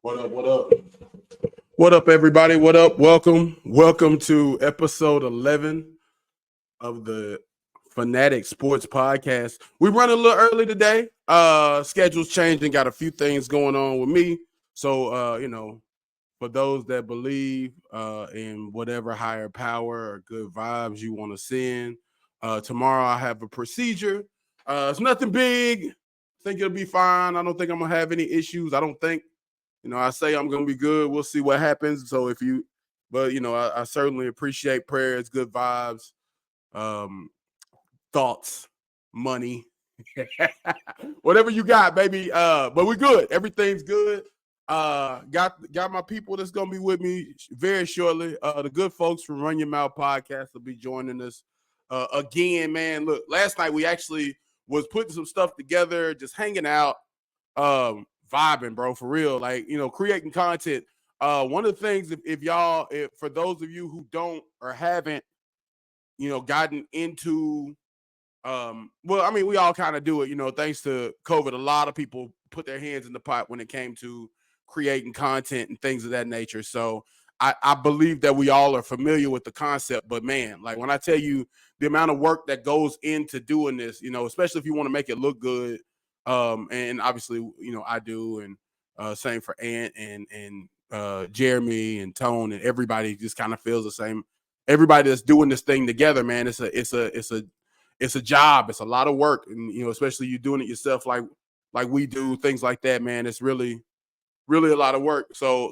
What up? What up? What up, everybody? What up? Welcome to episode 11 of the Fanatic Sports Podcast. We run a little early today. Schedule's changing. Got a few things going on with me. So, for those that believe in whatever higher power or good vibes you want to send, tomorrow I have a procedure. It's nothing big. I think it'll be fine. I don't think I'm gonna have any issues. I don't think. I say I'm going to be good. We'll see what happens. So I certainly appreciate prayers, good vibes, thoughts, money, whatever you got, baby. But we're good. Everything's good. Got my people that's going to be with me very shortly. The good folks from RunYaMouf podcast will be joining us again, man. Look, last night we actually was putting some stuff together, just hanging out. Vibing, bro, for real. Like, creating content. One of the things, if for those of you who don't or haven't, gotten into, we all kind of do it, thanks to COVID. A lot of people put their hands in the pot when it came to creating content and things of that nature. So I believe that we all are familiar with the concept, but man, like when I tell you the amount of work that goes into doing this, especially if you want to make it look good. And obviously, I do, and same for Ant and Jeremy and Tone, and everybody just kind of feels the same. Everybody that's doing this thing together, man, it's a job. It's a lot of work, and especially you doing it yourself, like we do, things like that, man. It's really, really a lot of work. So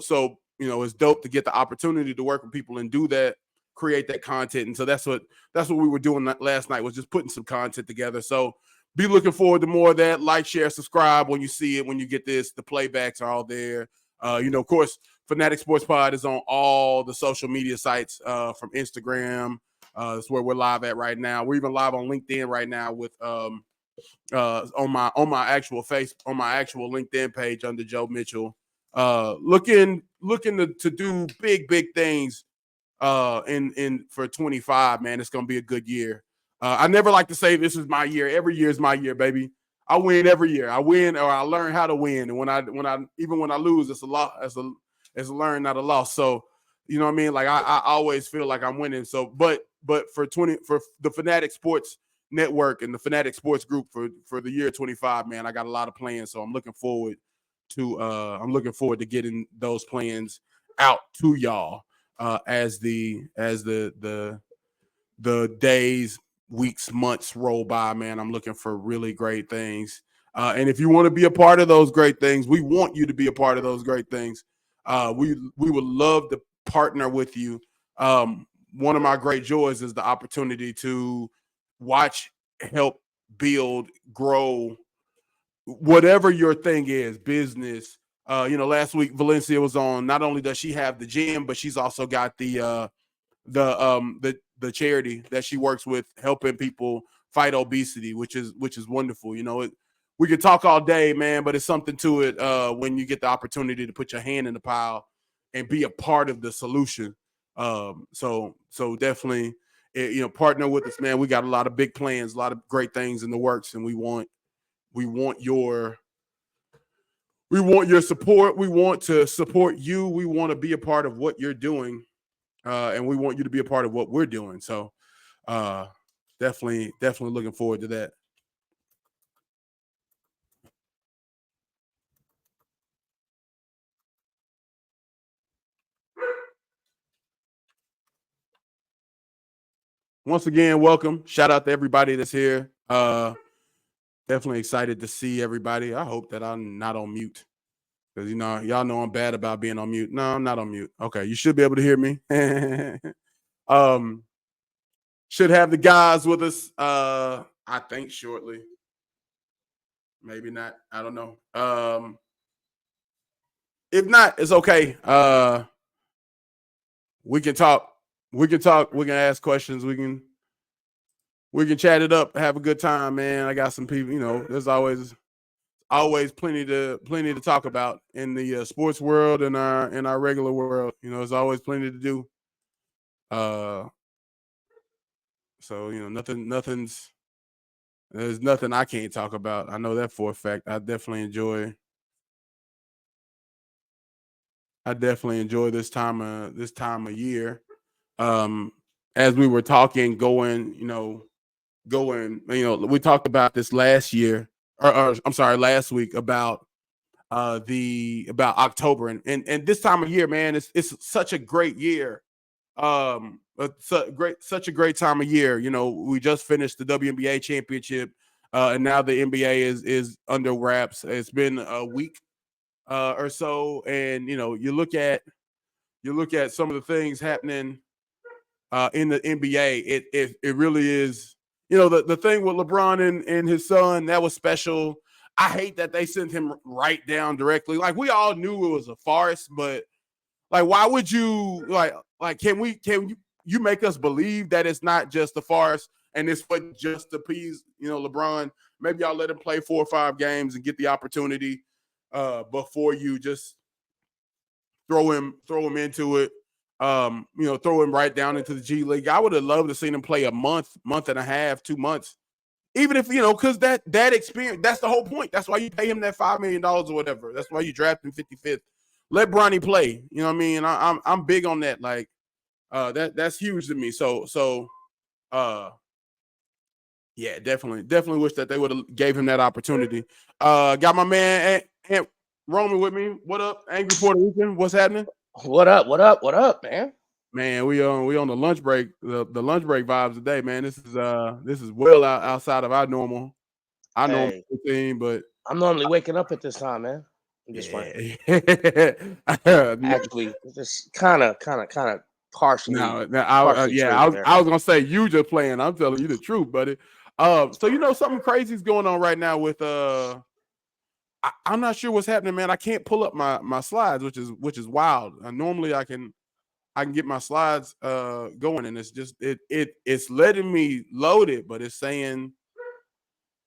it's dope to get the opportunity to work with people and do that, create that content, and so that's what we were doing last night, was just putting some content together. So be looking forward to more of that. Like, share, subscribe when you see it, when you get this. The playbacks are all there. Of course, Fanatic Sports Pod is on all the social media sites, from Instagram. That's where we're live at right now. We're even live on LinkedIn right now with on my actual LinkedIn page under Joe Mitchell. Looking to do big things in for 25, man. It's gonna be a good year. I never like to say this is my year. Every year is my year, baby. I win every year. I win, or I learn how to win. And when I lose, it's a loss. It's a learn, not a loss. So, you know what I mean? Like I always feel like I'm winning. So, but for the Fanatic Sports Network and the Fanatic Sports Group for the year 25, man, I got a lot of plans. So I'm looking forward to getting those plans out to y'all as the days, weeks, months roll by, man. I'm looking for really great things. And if you want to be a part of those great things, we want you to be a part of those great things. We would love to partner with you. One of my great joys is the opportunity to watch, help build, grow whatever your thing is, business. Last week Valencia was on. Not only does she have the gym, but she's also got the charity that she works with, helping people fight obesity, which is wonderful. We could talk all day, man, but it's something to it when you get the opportunity to put your hand in the pile and be a part of the solution. So definitely, partner with us, man. We got a lot of big plans, a lot of great things in the works, and we want your support. We want to support you. We want to be a part of what you're doing. And we want you to be a part of what we're doing. So definitely looking forward to that. Once again, welcome. Shout out to everybody that's here. Definitely excited to see everybody. I hope that I'm not on mute, because y'all know I'm bad about being on mute. No, I'm not on mute. Okay, you should be able to hear me. Should have the guys with us, I think shortly. Maybe not. I don't know. If not, it's okay. We can talk. We can ask questions. We can chat it up, have a good time, man. I got some people. There's always plenty to talk about in the sports world and our regular world. There's always plenty to do. So there's nothing I can't talk about. I know that for a fact. I definitely enjoy I definitely enjoy this time of year. As we were talking, we talked about this last year, or I'm sorry, last week about about October and this time of year, man. It's such a great year. Such a great time of year. We just finished the WNBA championship, and now the NBA is under wraps. It's been a week or so, and you look at some of the things happening in the NBA. It really is. The thing with LeBron and his son, that was special. I hate that they sent him right down directly. Like, we all knew it was a farce, but like, why would you can you make us believe that it's not just a farce and it's what just to appease LeBron? Maybe y'all let him play 4 or 5 games and get the opportunity before you just throw him into it. Throw him right down into the G League. I would have loved to see him play a month and a half, 2 months. Even if, because that experience, that's the whole point. That's why you pay him that $5 million or whatever. That's why you draft him 55th. Let Bronny play. You know what I mean? I'm big on that. Like, that's huge to me. So yeah, definitely wish that they would have gave him that opportunity. Got my man Aunt Roman with me. What up, Angry Puerto Rican? What's happening? What up, man? Man, we on the lunch break, the lunch break vibes today, man. This is well outside of our normal Hey, routine, but I'm normally waking up at this time, man. I'm just playing. yeah. Actually, just kind of partially, No, partially yeah, true there. I was gonna say you just playing. I'm telling you the truth, buddy. So something crazy is going on right now with I'm not sure what's happening, man. I can't pull up my slides, which is wild. Normally I can get my slides going, and it's just it's letting me load it, but it's saying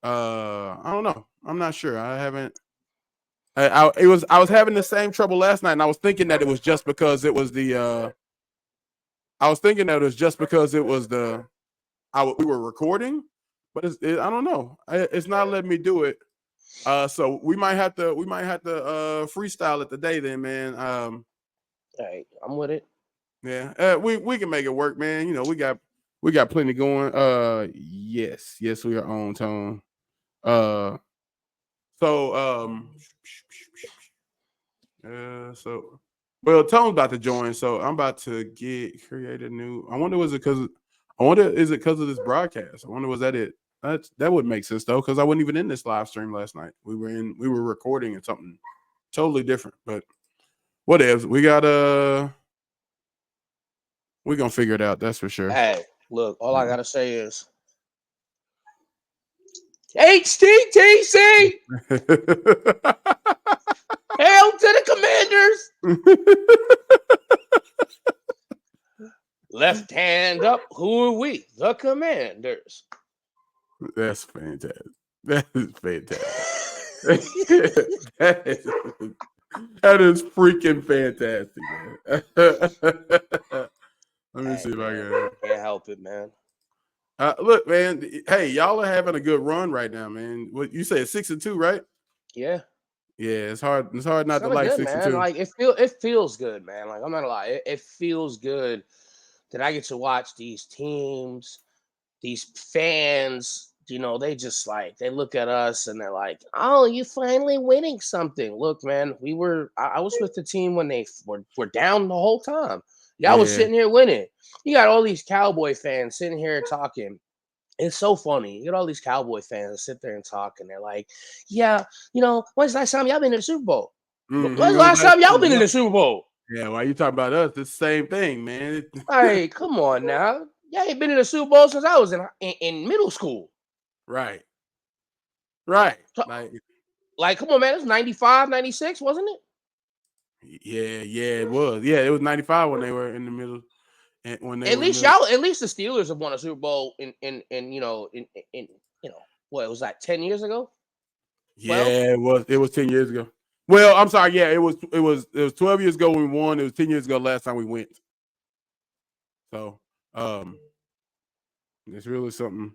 I don't know. I'm not sure. I haven't. I was having the same trouble last night, and I was thinking that it was just because it was the. I was thinking that it was just because it was we were recording, but I don't know. It's not letting me do it. So we might have to freestyle it today, then, man. Hey, I'm with it. Yeah, we can make it work, man. We got plenty going. Yes, we are on tone. Uh, so so well, Tone's about to join, so I'm about to create a new. I wonder is it because of this broadcast? I wonder was that it? That would make sense though, because I wasn't even in this live stream last night. We were recording and something totally different, but whatever. We're gonna figure it out, that's for sure. Hey, look, all I gotta say is HTTC. Hail to the Commanders. Left hand up. Who are we? The Commanders. That's fantastic. That is fantastic. that is freaking fantastic, man. Let me see if I can. Can't help it, man. Look, man. Hey, y'all are having a good run right now, man. What you say? 6-2, right? Yeah. Yeah, it's hard. It's hard not to like good, 6-2. Man. Like it feels good, man. Like I'm not gonna lie, it feels good that I get to watch these teams, these fans. They just they look at us and they're like, "Oh, you finally winning something." Look, man, I was with the team when they were down the whole time. Y'all was sitting here winning. You got all these Cowboy fans sitting here talking. It's so funny. You get all these Cowboy fans that sit there and talk, and they're like, "Yeah, when's the last time y'all been in the Super Bowl? When's the last time y'all been in the Super Bowl?" Yeah, why you talking about us? It's the same thing, man. Hey, come on now. Y'all ain't been in the Super Bowl since I was in middle school. Right. So, come on, man. It's 95, 96, wasn't it? Yeah, it was. Yeah, it was 95 when they were in the middle. And when they at least the Steelers have won a Super Bowl in what was that, 10 years ago? 12? Yeah, it was 10 years ago. Well, I'm sorry. Yeah, it was 12 years ago when we won. It was 10 years ago last time we went. So, it's really something.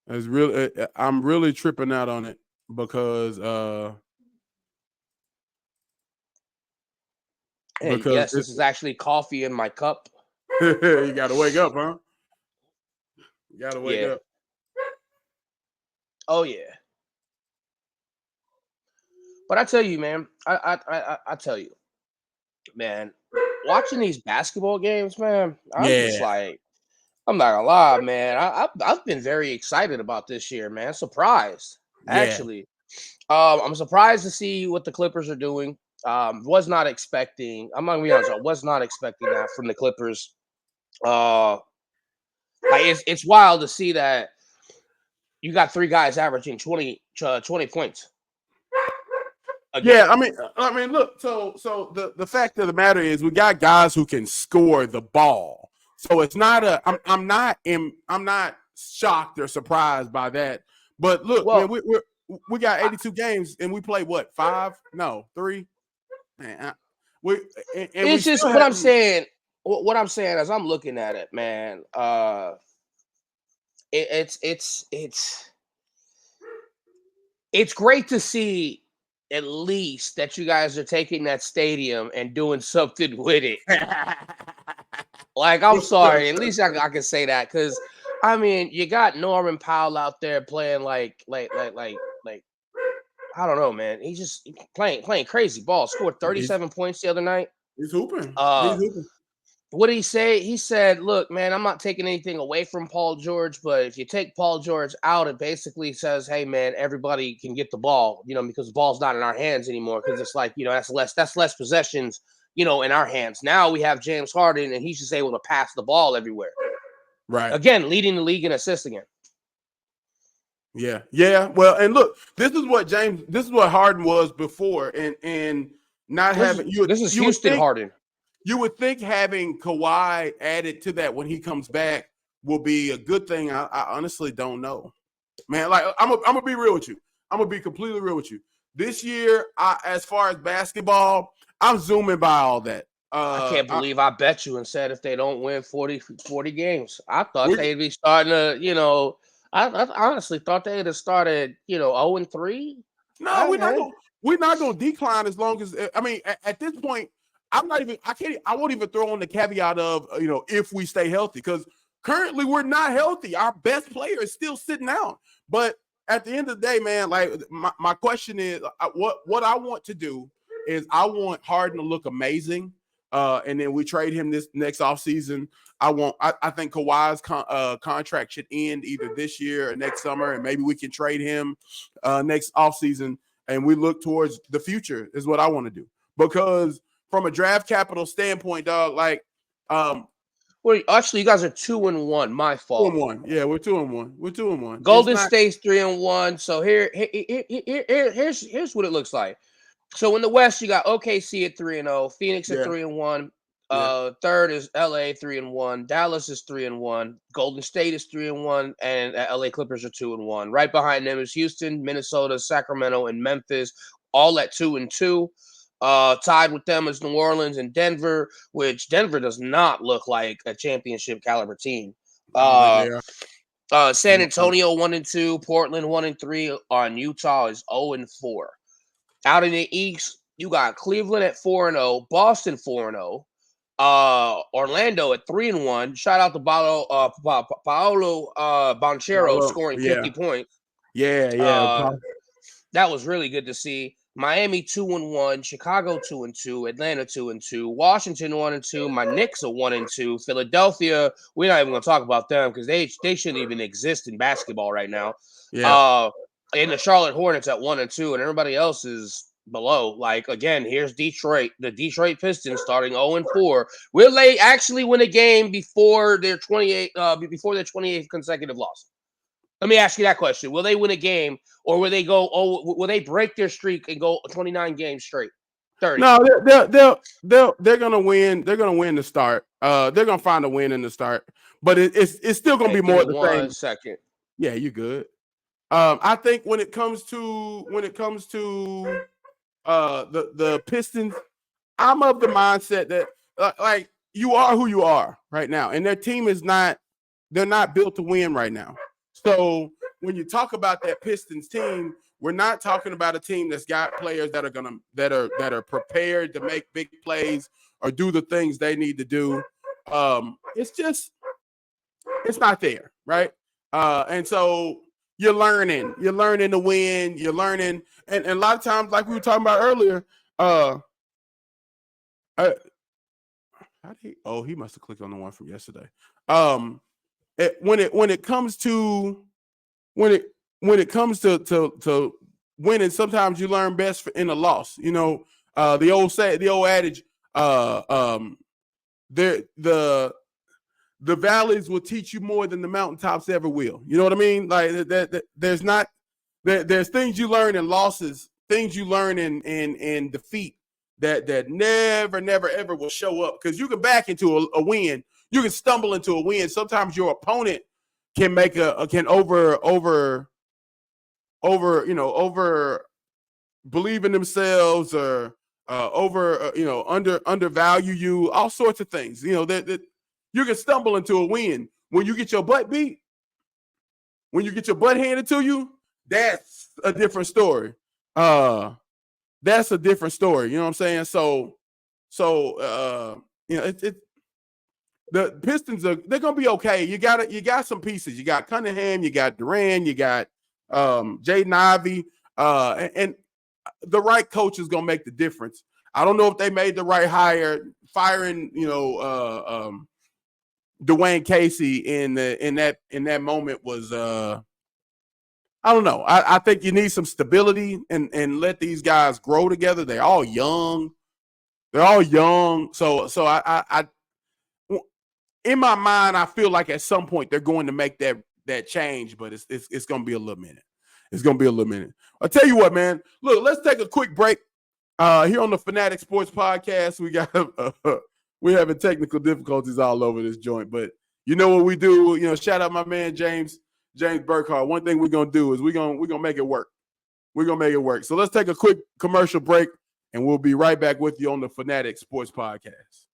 It's really I'm really tripping out on it because Hey, because yes, this is actually coffee in my cup. you got to wake up, huh? You got to wake Yeah. up. Oh yeah. But I tell you, man, I tell you, man, watching these basketball games, man, I'm just Yeah, like, I'm not gonna lie, man. I've been very excited about this year, man. Surprised, yeah, actually. I'm surprised to see what the Clippers are doing. Was not expecting. I'm not gonna be honest. I was not expecting that from the Clippers. Uh, like it's wild to see that you got three guys averaging 20 points a yeah. game. I mean, look. So the fact of the matter is, we got guys who can score the ball. So it's not a. I'm not shocked or surprised by that. But look, man, Well, we got I, 82 games and we play what, 5? No, 3. Man, we and we it's just still what I'm haven't. saying. What I'm saying as I'm looking at it, man. It's great to see at least that you guys are taking that stadium and doing something with it. Like, I'm sorry, at least I can say that because I mean, you got Norman Powell out there playing like I don't know, man. He's just playing crazy ball. Scored he's 37 points the other night. he's hooping. He's Uh, hooping. what did he say? He said, "Look, man, I'm not taking anything away from Paul George, but if you take Paul George out, it basically says, hey, man, everybody can get the ball, because the ball's not in our hands anymore. Because it's like, that's less possessions, in our hands. Now we have James Harden, and he's just able to pass the ball everywhere. Right. Again, leading the league in assists again. Yeah. Yeah. Well, and look, this is what Harden was before, and not This having is this is you would Houston think Harden. having Kawhi added to that when he comes back will be a good thing. I honestly don't know, man. Like I'm gonna be real with you. I'm gonna be completely real with you. This year, as far as basketball, I'm zooming by all that. I can't I, believe I bet you and said if they don't win 40 games, I thought we they'd be starting to. I honestly thought they'd have started, 0-3. No, All right, man. we're not gonna decline as long as I mean at this point, I won't even throw on the caveat of if we stay healthy, because currently we're not healthy. Our best player is still sitting out. But at the end of the day, man, like my question is what I want to do is I want Harden to look amazing. And then we trade him this next offseason. I think Kawhi's contract should end either this year or next summer, and maybe we can trade him next offseason, and we look towards the future is what I want to do. Because from a draft capital standpoint, dog, like Well, actually, you guys are 2-1. My fault. 2-1. Yeah, we're 2-1. We're 2-1. It's Golden not. State's 3-1. So here's what it looks like. So in the West, you got OKC at 3-0, Phoenix at Yeah, 3-1. yeah. Third is LA 3-1. Dallas is 3-1. Golden State is 3-1, and LA Clippers are 2-1. Right behind them is Houston, Minnesota, Sacramento, and Memphis, all at 2-2. Tied with them is New Orleans and Denver, which Denver does not look like a championship caliber team. I don't think they are. San Antonio 1-2, Portland 1-3, on Utah is 0-4. Out in the East, you got Cleveland at 4-0, Boston 4-0, Orlando at 3-1. Shout out to Paolo Banchero scoring 50 Yeah, points. yeah, yeah. That was really good to see. Miami 2-1, Chicago 2-2, Atlanta 2-2, Washington 1-2, my Knicks are 1-2, Philadelphia. We're not even gonna talk about them because they shouldn't even exist in basketball right now. Yeah. And the Charlotte Hornets at 1-2, and everybody else is below. Like, again, here's Detroit, the Detroit Pistons starting 0-4. Will they actually win a game before their 28th consecutive loss? Let me ask you that question. Will they win a game, or will they go? Oh, will they break their streak and go 29 games straight? 30. No, they're gonna win. They're gonna win the start. They're gonna find a win in the start, but it's still gonna Hey, be give more me of the same. 1 second. Yeah, you're good. I think when it comes to the Pistons, I'm of the mindset that like you are who you are right now, and their team is not. They're not built to win right now. So when you talk about that Pistons team, we're not talking about a team that's got players that are prepared to make big plays or do the things they need to do. It's not there, right? And so you're learning to win, you're learning, and a lot of times, like we were talking about earlier, he must have clicked on the one from yesterday. When it comes to winning, sometimes you learn best in a loss. You know, the old adage, the valleys will teach you more than the mountaintops ever will. You know what I mean? Like there's things you learn in losses, things you learn in defeat that never ever will show up, because you can back into a win, you can stumble into a win. Sometimes your opponent can make over believe in themselves, or undervalue you, all sorts of things. You know, that you can stumble into a win. When you get your butt beat, when you get your butt handed to you, that's a different story. That's a different story. You know what I'm saying? So the Pistons they're gonna be okay. You got some pieces. You got Cunningham, you got Durant, you got Jaden Ivey, and the right coach is gonna make the difference. I don't know if they made the right hire, firing Dwayne Casey in that moment was I don't know. I think you need some stability and let these guys grow together. They're all young. So I in my mind, I feel like at some point they're going to make that change, but it's going to be a little minute. It's going to be a little minute. I'll tell you what, man. Look, let's take a quick break. Here on the Fanatic Sports Podcast, we're having technical difficulties all over this joint, but you know what we do. You know, shout out my man James Burkhart. One thing we're gonna do is we're gonna make it work. We're gonna make it work. So let's take a quick commercial break, and we'll be right back with you on the Fanatic Sports Podcast.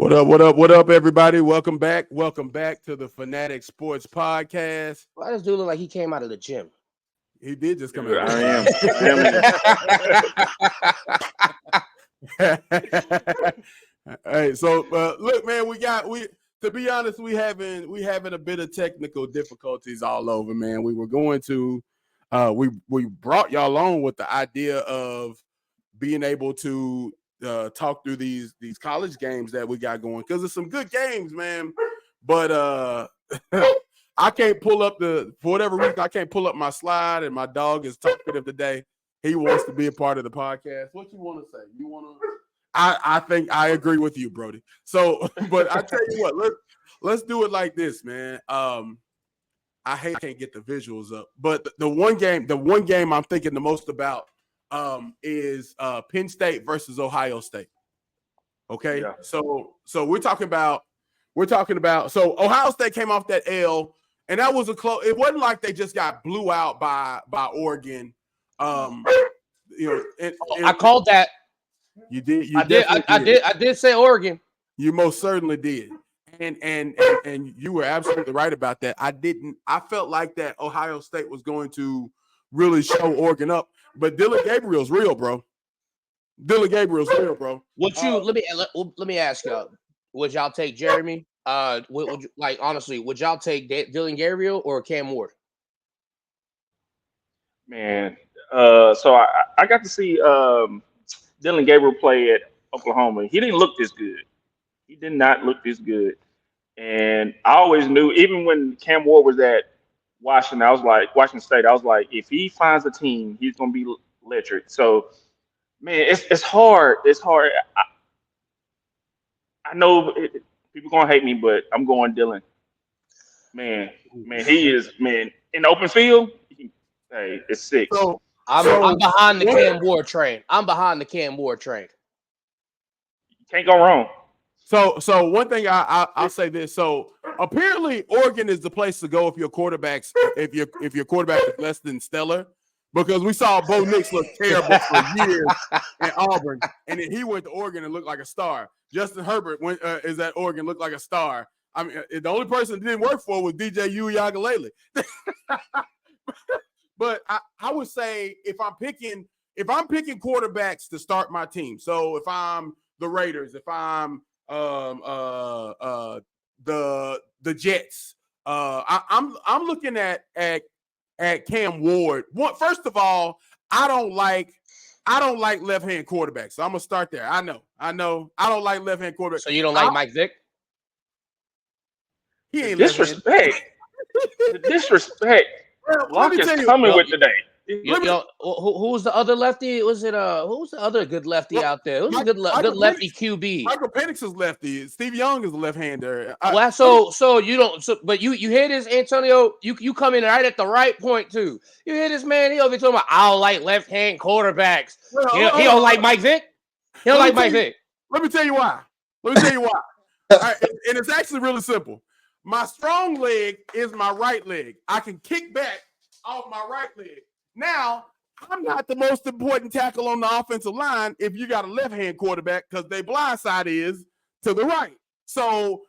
What up? What up? What up, everybody? Welcome back. Welcome back to the Fanatic Sports Podcast. Why does dude look like he came out of the gym? He did just come Dude, out. I am. Hey, so look, man, to be honest, we having a bit of technical difficulties all over, man. We were going to we brought y'all on with the idea of being able to talk through these college games that we got going, because there's some good games, man. But I can't pull up for whatever reason, I can't pull up my slide, and my dog is talkative today. He wants to be a part of the podcast. What you want to say? You want to? I think I agree with you, Brody. So, but I tell you what, let's do it like this, man. I can't get the visuals up, but the one game I'm thinking the most about is Penn State versus Ohio State. Okay, yeah. So we're talking about. So Ohio State came off that L, and that was a close. It wasn't like they just got blew out by Oregon. I called that. You did. I did say Oregon. You most certainly did, and you were absolutely right about that. I felt like that Ohio State was going to really show Oregon up, but Dylan Gabriel's real, bro. Let me ask y'all. Would y'all take Jeremy? Would you, honestly, would y'all take Dylan Gabriel or Cam Ward? Man, so I got to see Dylan Gabriel play at Oklahoma. He didn't look this good. He did not look this good. And I always knew, even when Cam Ward was at Washington State, I was like, if he finds a team, he's going to be electric. So, man, it's hard. It's hard. I know people going to hate me, but I'm going Dylan. Man, he is, man, in the open field, hey, it's sick. So, I'm behind the Cam Ward train. You can't go wrong. So one thing I'll say this. So apparently Oregon is the place to go if your quarterback is less than stellar, because we saw Bo Nix look terrible for years at Auburn, and then he went to Oregon and looked like a star. Justin Herbert is at Oregon, looked like a star. I mean, the only person that didn't work for was DJ Uiagalelei. But I would say if I'm picking quarterbacks to start my team, so if I'm the Raiders, if I'm the Jets, I'm looking at Cam Ward. First of all, I don't like left-hand quarterbacks. So I'm gonna start there. I know. I don't like left-hand quarterbacks. So you don't like Mike Vick? He ain't disrespect. The disrespect. Lock is coming with today. Who's the other lefty? Who's the other good lefty out there? Who's a good lefty QB? Michael Penix is lefty. Steve Young is a left-hander. So you don't. But you hear this, Antonio? You come in right at the right point too. You hear this man? He over talking about I don't like left-hand quarterbacks. He don't like Mike Vick. He don't like Mike Vick. Let me tell you why. All right, and it's actually really simple. My strong leg is my right leg. I can kick back off my right leg. Now, I'm not the most important tackle on the offensive line if you got a left-hand quarterback, because their blind side is to the right. So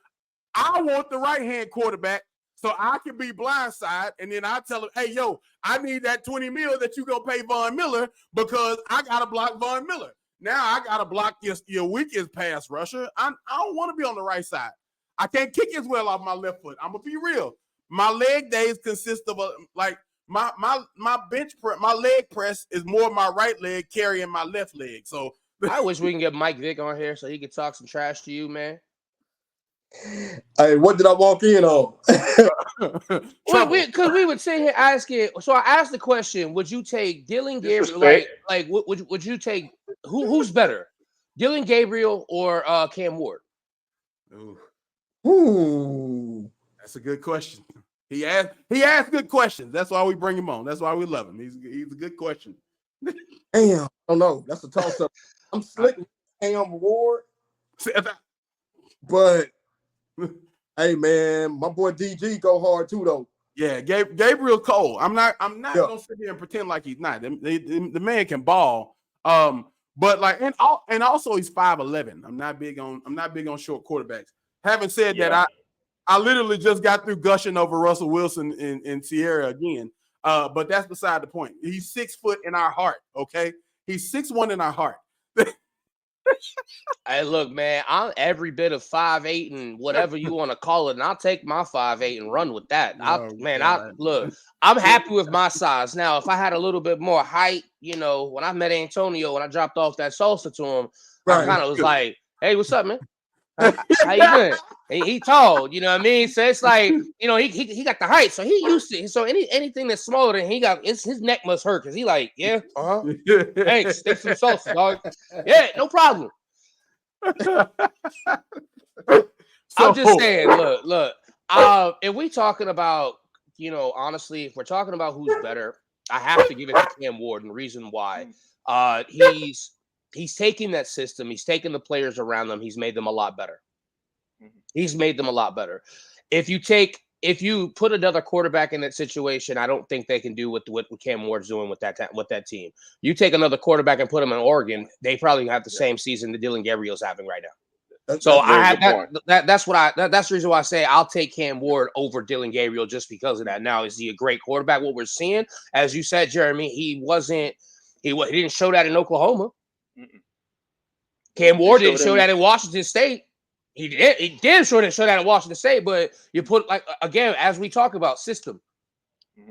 I want the right-hand quarterback so I can be blindside, and then I tell him, hey, yo, I need that $20 million that you going to pay Von Miller, because I got to block Von Miller. Now I got to block your weakest pass rusher. I don't want to be on the right side. I can't kick as well off my left foot. I'm going to be real. My leg days consist of my leg press is more my right leg carrying my left leg. So I wish we can get Mike Vick on here so he could talk some trash to you, man. Hey, what did I walk in on? Because we would sit here asking. So I asked the question: would you take Dylan Gabriel? Would you take who's better, Dylan Gabriel or Cam Ward? Ooh, that's a good question. He asked good questions. That's why we bring him on. That's why we love him. He's a good question. Damn, I don't know. That's a toss-up. I'm slick with Cam Ward, but hey, man, my boy DG go hard too, though. Yeah, Gabriel Cole. I'm not gonna sit here and pretend like he's not. The man can ball. But like, and also he's 5'11". I'm not big on short quarterbacks. Having said that, I literally just got through gushing over Russell Wilson and Sierra again. But that's beside the point. He's 6 foot in our heart. Okay, he's 6'1" in our heart. Hey, look, man, I'm every bit of 5'8" and whatever you want to call it, and I'll take my 5'8" and run with that. I'm happy with my size. Now, if I had a little bit more height, when I met Antonio, when I dropped off that salsa to him, I kind of was like, "Hey, what's up, man? How you doing?" He tall, you know what I mean? So it's like, he got the height, so he used to. So anything that's smaller than he got, his neck must hurt because he like, yeah, thanks, stick some salsa, dog. Yeah, no problem. I'm just saying, look. If we talking about, honestly, if we're talking about who's better, I have to give it to Cam Ward, and the reason why, he's taking that system, he's taking the players around them, he's made them a lot better. He's made them a lot better. If you put another quarterback in that situation, I don't think they can do what Cam Ward's doing with that team. You take another quarterback and put him in Oregon, they probably have the same season that Dylan Gabriel's having right now. So that's the reason why I say I'll take Cam Ward over Dylan Gabriel just because of that. Now, is he a great quarterback? What we're seeing, as you said, Jeremy, he didn't show that in Oklahoma. Cam Ward didn't show that in Washington State. He did show that in Washington State, but you put, like, again, as we talk about system,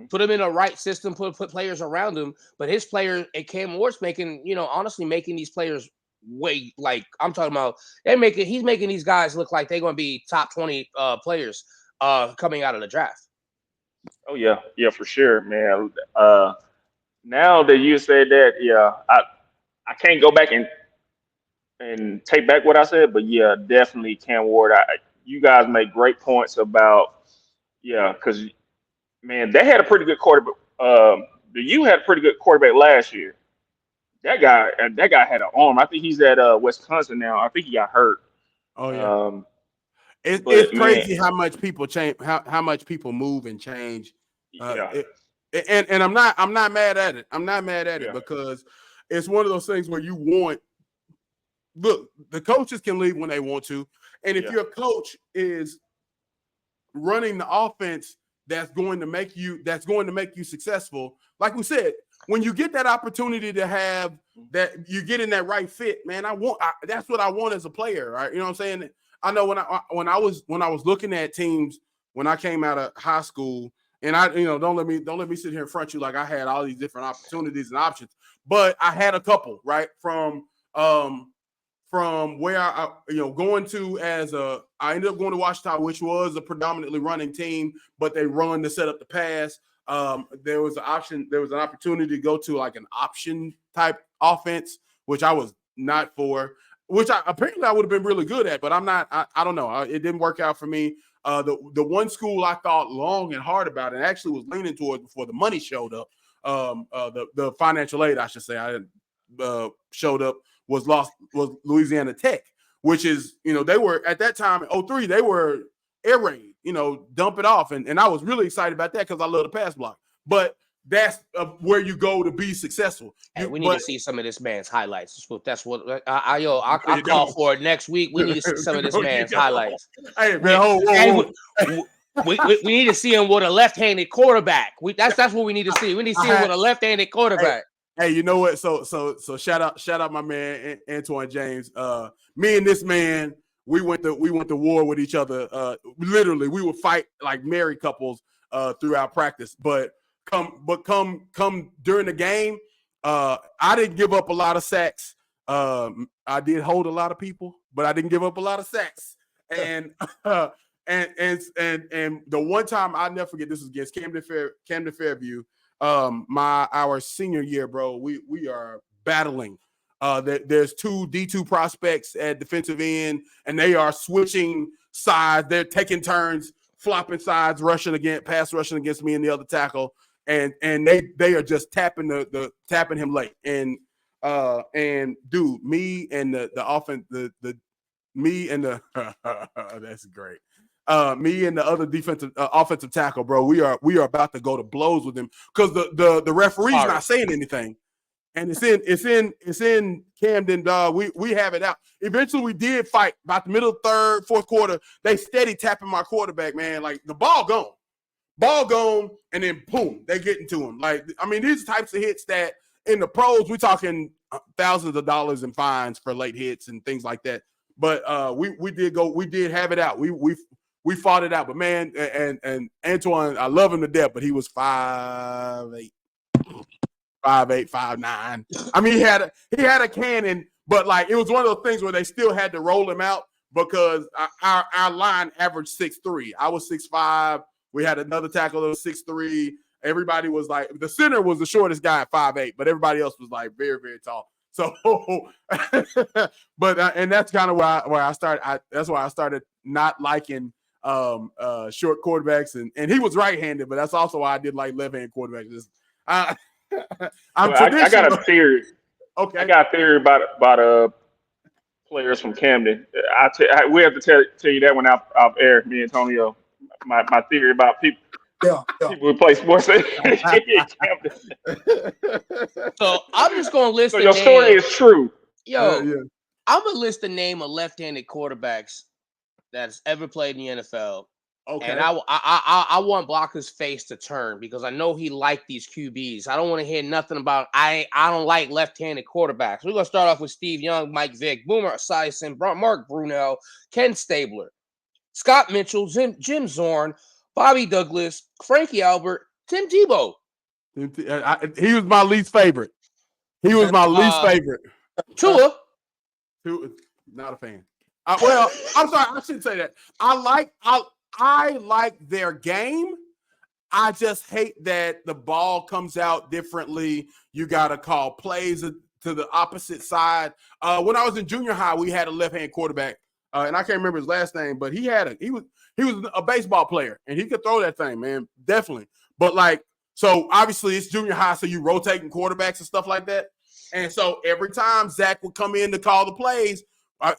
put him in a right system, put players around him. But his players, and Cam Ward's making, honestly, making these players way, like, I'm talking about, he's making these guys look like they're going to be top 20 players coming out of the draft. Oh yeah, for sure, man. Now that you said that, I can't go back and take back what I said, but yeah, definitely Cam Ward. You guys make great points about, because man, they had a pretty good quarterback. The U had a pretty good quarterback last year. That guy had an arm. I think he's at Wisconsin now. I think he got hurt. Oh yeah. It's crazy how much people change, how much people move and change. And I'm not mad at it. I'm not mad at it because it's one of those things where you want. Look, the coaches can leave when they want to, and if your coach is running the offense that's going to make you successful, like we said, when you get that opportunity to have that, you get in that right fit, man. That's what I want as a player, right? You know what I'm saying? I know when I was looking at teams when I came out of high school, and don't let me sit here in front of you like I had all these different opportunities and options, but I had a couple, right? From where I going to I ended up going to Washington, which was a predominantly running team, but they run to set up the pass. There was an opportunity to go to like an option type offense, which I was not for, which apparently I would have been really good at, but I'm not. I don't know. It didn't work out for me. The one school I thought long and hard about and actually was leaning towards before the money showed up. The financial aid, I should say, showed up was Louisiana Tech, which is, they were at that time in 2003, they were air raid, dump it off. And I was really excited about that because I love the pass block. But that's where you go to be successful. We need to see some of this man's highlights. That's what I call for it next week. We need to see some of this man's highlights. Hey, man, we need to see him with a left-handed quarterback. That's what we need to see. We need to see him with a left-handed quarterback. Hey, you know what? So shout out my man Antoine James. Me and this man, we went to war with each other. Literally, we would fight like married couples throughout practice. But come during the game, I didn't give up a lot of sacks. I did hold a lot of people, but I didn't give up a lot of sacks. And and the one time I'll never forget, this was against Camden Fairview. Our senior year, bro, we are battling. There's two D2 prospects at defensive end, and they are switching sides. They're taking turns, flopping sides, pass rushing against me and the other tackle, and they are just tapping him late. And dude, me and the offense, that's great. Me and the other offensive tackle, bro, we are about to go to blows with him because the referee's not saying anything. and it's in Camden, dog. We have it out. Eventually, we did fight about the middle, third, fourth quarter. They steady tapping my quarterback, man. Like the ball gone, and then boom, they get into him. Like I mean, these types of hits that in the pros we talking thousands of dollars in fines for late hits and things like that. But we did have it out. We fought it out. But man, and Antoine, I love him to death, but he was 5'8". 5'8", 5'9". I mean, he had a cannon, but like it was one of those things where they still had to roll him out because our line averaged 6'3". I was 6'5". We had another tackle that was 6'3". Everybody was like the center was the shortest guy at 5'8", but everybody else was like very, very tall. So, but and that's kind of where I started. That's why I started not liking short quarterbacks, and he was right-handed, but that's also why I did like left-hand quarterbacks. I got a theory. Okay. I got a theory about players from Camden. We have to tell you that one off air, me and Antonio. My theory about people who play sports in Camden. So I'm just gonna list. So your story is true. Yo, I'm gonna list the name of left-handed quarterbacks that's ever played in the NFL. Okay. And I want Blocker's face to turn because I know he liked these QBs. I don't want to hear nothing about I don't like left-handed quarterbacks. We're gonna start off with Steve Young, Mike Vick, Boomer Esiason, Mark Brunell, Ken Stabler, Scott Mitchell, Jim Zorn, Bobby Douglas, Frankie Albert, Tim Tebow. He was my least favorite. Tua. Not a fan. Well, I'm sorry, I shouldn't say that. I like their game. I just hate that the ball comes out differently. You got to call plays to the opposite side. When I was in junior high, we had a left-hand quarterback, and I can't remember his last name, but he was a baseball player, and he could throw that thing, man, definitely. But like, so obviously it's junior high, so you rotating quarterbacks and stuff like that. And so every time Zach would come in to call the plays,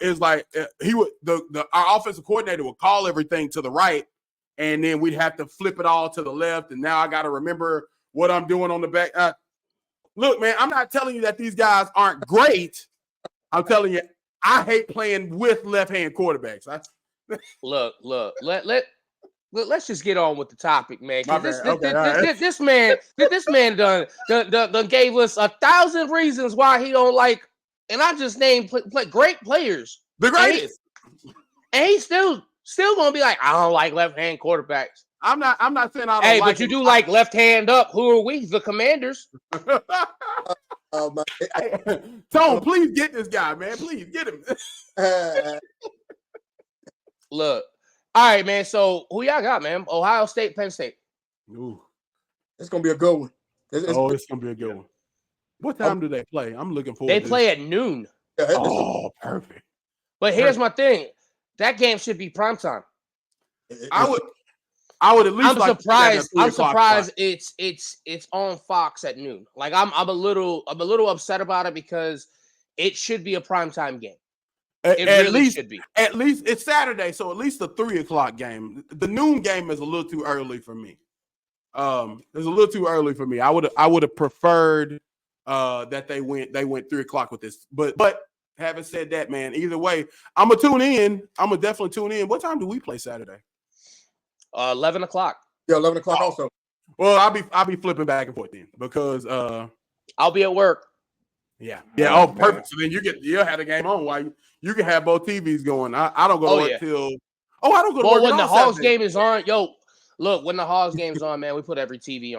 it's like our offensive coordinator would call everything to the right, and then we'd have to flip it all to the left. And now I got to remember what I'm doing on the back. Look, man, I'm not telling you that these guys aren't great. I'm telling you, I hate playing with left-hand quarterbacks. Look. Let's just get on with the topic, man. This man done gave us 1,000 reasons why he don't like. And I just named great players. The greatest. And he's still gonna be like, I don't like left-hand quarterbacks. I'm not saying I don't like but you do like left hand up. Who are we? The Commanders. Tone, please get this guy, man. Please get him. Look. All right, man. So who y'all got, man? Ohio State, Penn State. Ooh. It's gonna be a good one. It's gonna be a good one. What time do they play? I'm looking forward. They play at noon. Oh, perfect. But here's my thing: that game should be primetime. I would at least. I'm surprised it's on Fox at noon. Like I'm a little upset about it because it should be a primetime game. It really should be. At least it's Saturday, so at least the 3:00 game. The noon game is a little too early for me. It's a little too early for me. I would have preferred that they went 3:00 with this. But having said that, man, either way, I'm gonna tune in. I'm gonna definitely tune in. What time do we play Saturday? 11 o'clock. Yeah, 11 o'clock also. Well, I'll be flipping back and forth then because I'll be at work. Yeah. Oh, perfect. So then you'll have the game on while you can have both TVs going. I don't go to work till. Oh, I don't go to work. When the Hogs game is on, when the Hogs game is on, man, we put every TV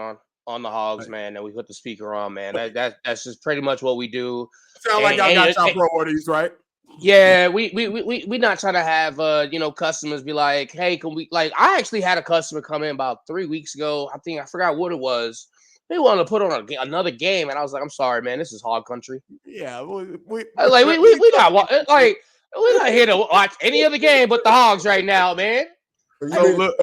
on the Hogs, man, and we put the speaker on, man. That's just pretty much what we do. Sound like y'all got y'all priorities, right? Yeah, we not trying to have customers be like, hey, can we I actually had a customer come in about 3 weeks ago. I forgot what it was. They wanted to put on another game, and I was like, I'm sorry, man, this is hog country. Yeah, we're not here to watch any other game but the Hogs right now, man. Look,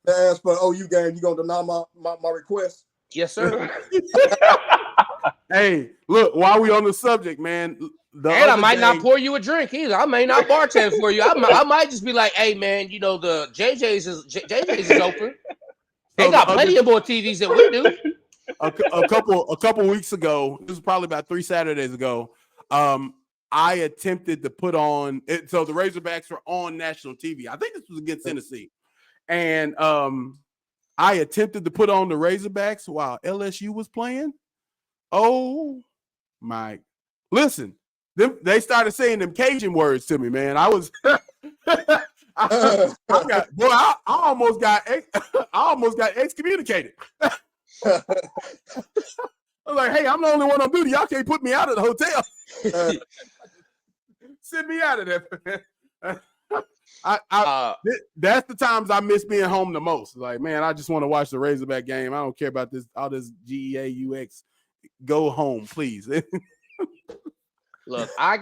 ask for OU game, you gonna deny my request? Yes, sir. Hey, look, while we on the subject, man. I might not pour you a drink either. I may not bartend for you. I might just be like, hey, man, the JJ's is open. They got plenty of more TVs than we do. a couple weeks ago, this was probably about 3 Saturdays ago. I attempted to put on it. So the Razorbacks were on national TV. I think this was against Tennessee. And I attempted to put on the Razorbacks while LSU was playing. Oh my! Listen, they started saying them Cajun words to me, man. I was, I almost got excommunicated. I was like, hey, I'm the only one on duty. Y'all can't put me out of the hotel. Send me out of there. That's the times I miss being home the most. Like, man, I just want to watch the Razorback game. I don't care about all this GEA-UX. Go home, please. Look, I'm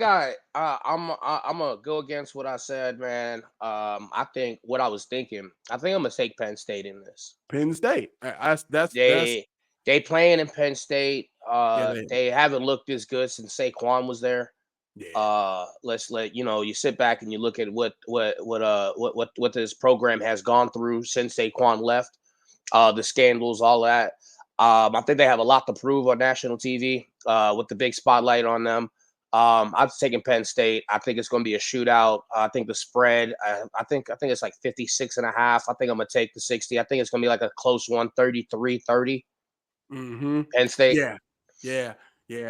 gonna go against what I said, man. I think what I was thinking. I think I'm gonna take Penn State in this. Penn State. They playing in Penn State. Yeah, they haven't looked as good since Saquon was there. Yeah. Let's let you sit back and you look at what this program has gone through since Saquon left. The scandals, all that. I think they have a lot to prove on national TV with the big spotlight on them. I'm taking Penn State. I think it's going to be a shootout. I think the spread, I think it's like 56.5. I think I'm going to take the 60. I think it's going to be like a close one, 33-30. Mm-hmm. Penn State. Yeah.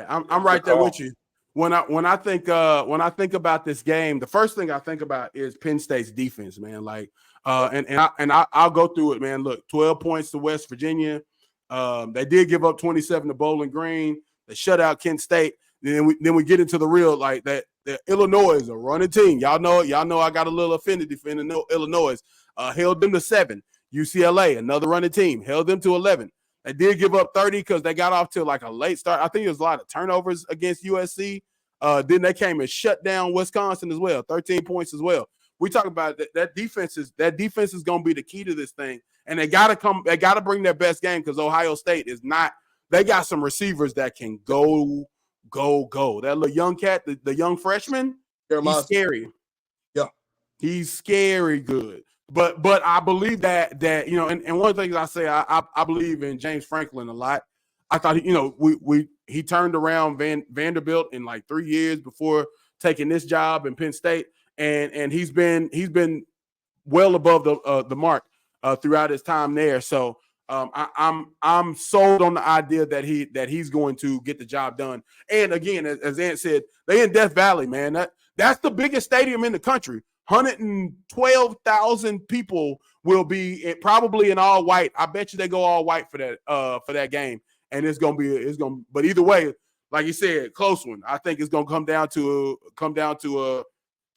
I'm right there with you. When I think about this game, the first thing I think about is Penn State's defense, man. Like, I'll go through it, man. Look, 12 points to West Virginia. They did give up 27 to Bowling Green. They shut out Kent State. Then we get into the real, like that. Illinois is a running team. Y'all know I got a little affinity for Illinois. Held them to 7. UCLA, another running team, held them to 11. They did give up 30 because they got off to like a late start. I think there was a lot of turnovers against USC. Then they came and shut down Wisconsin as well, 13 points as well. We talk about that defense is going to be the key to this thing, and they got to bring their best game because Ohio State is not. They got some receivers that can go. That little young cat, the young freshman, he's scary. Yeah, he's scary good. But I believe that and one of the things I say, I believe in James Franklin a lot. I thought he turned around Vanderbilt in like 3 years before taking this job in Penn State, and he's been well above the mark throughout his time there. So I'm sold on the idea that he's going to get the job done. And again, as Ant said, they in Death Valley, man. That's the biggest stadium in the country. 112,000 people will be probably in all white. I bet you they go all white for that game, and it's gonna. But either way, like you said, close one. I think it's gonna come down to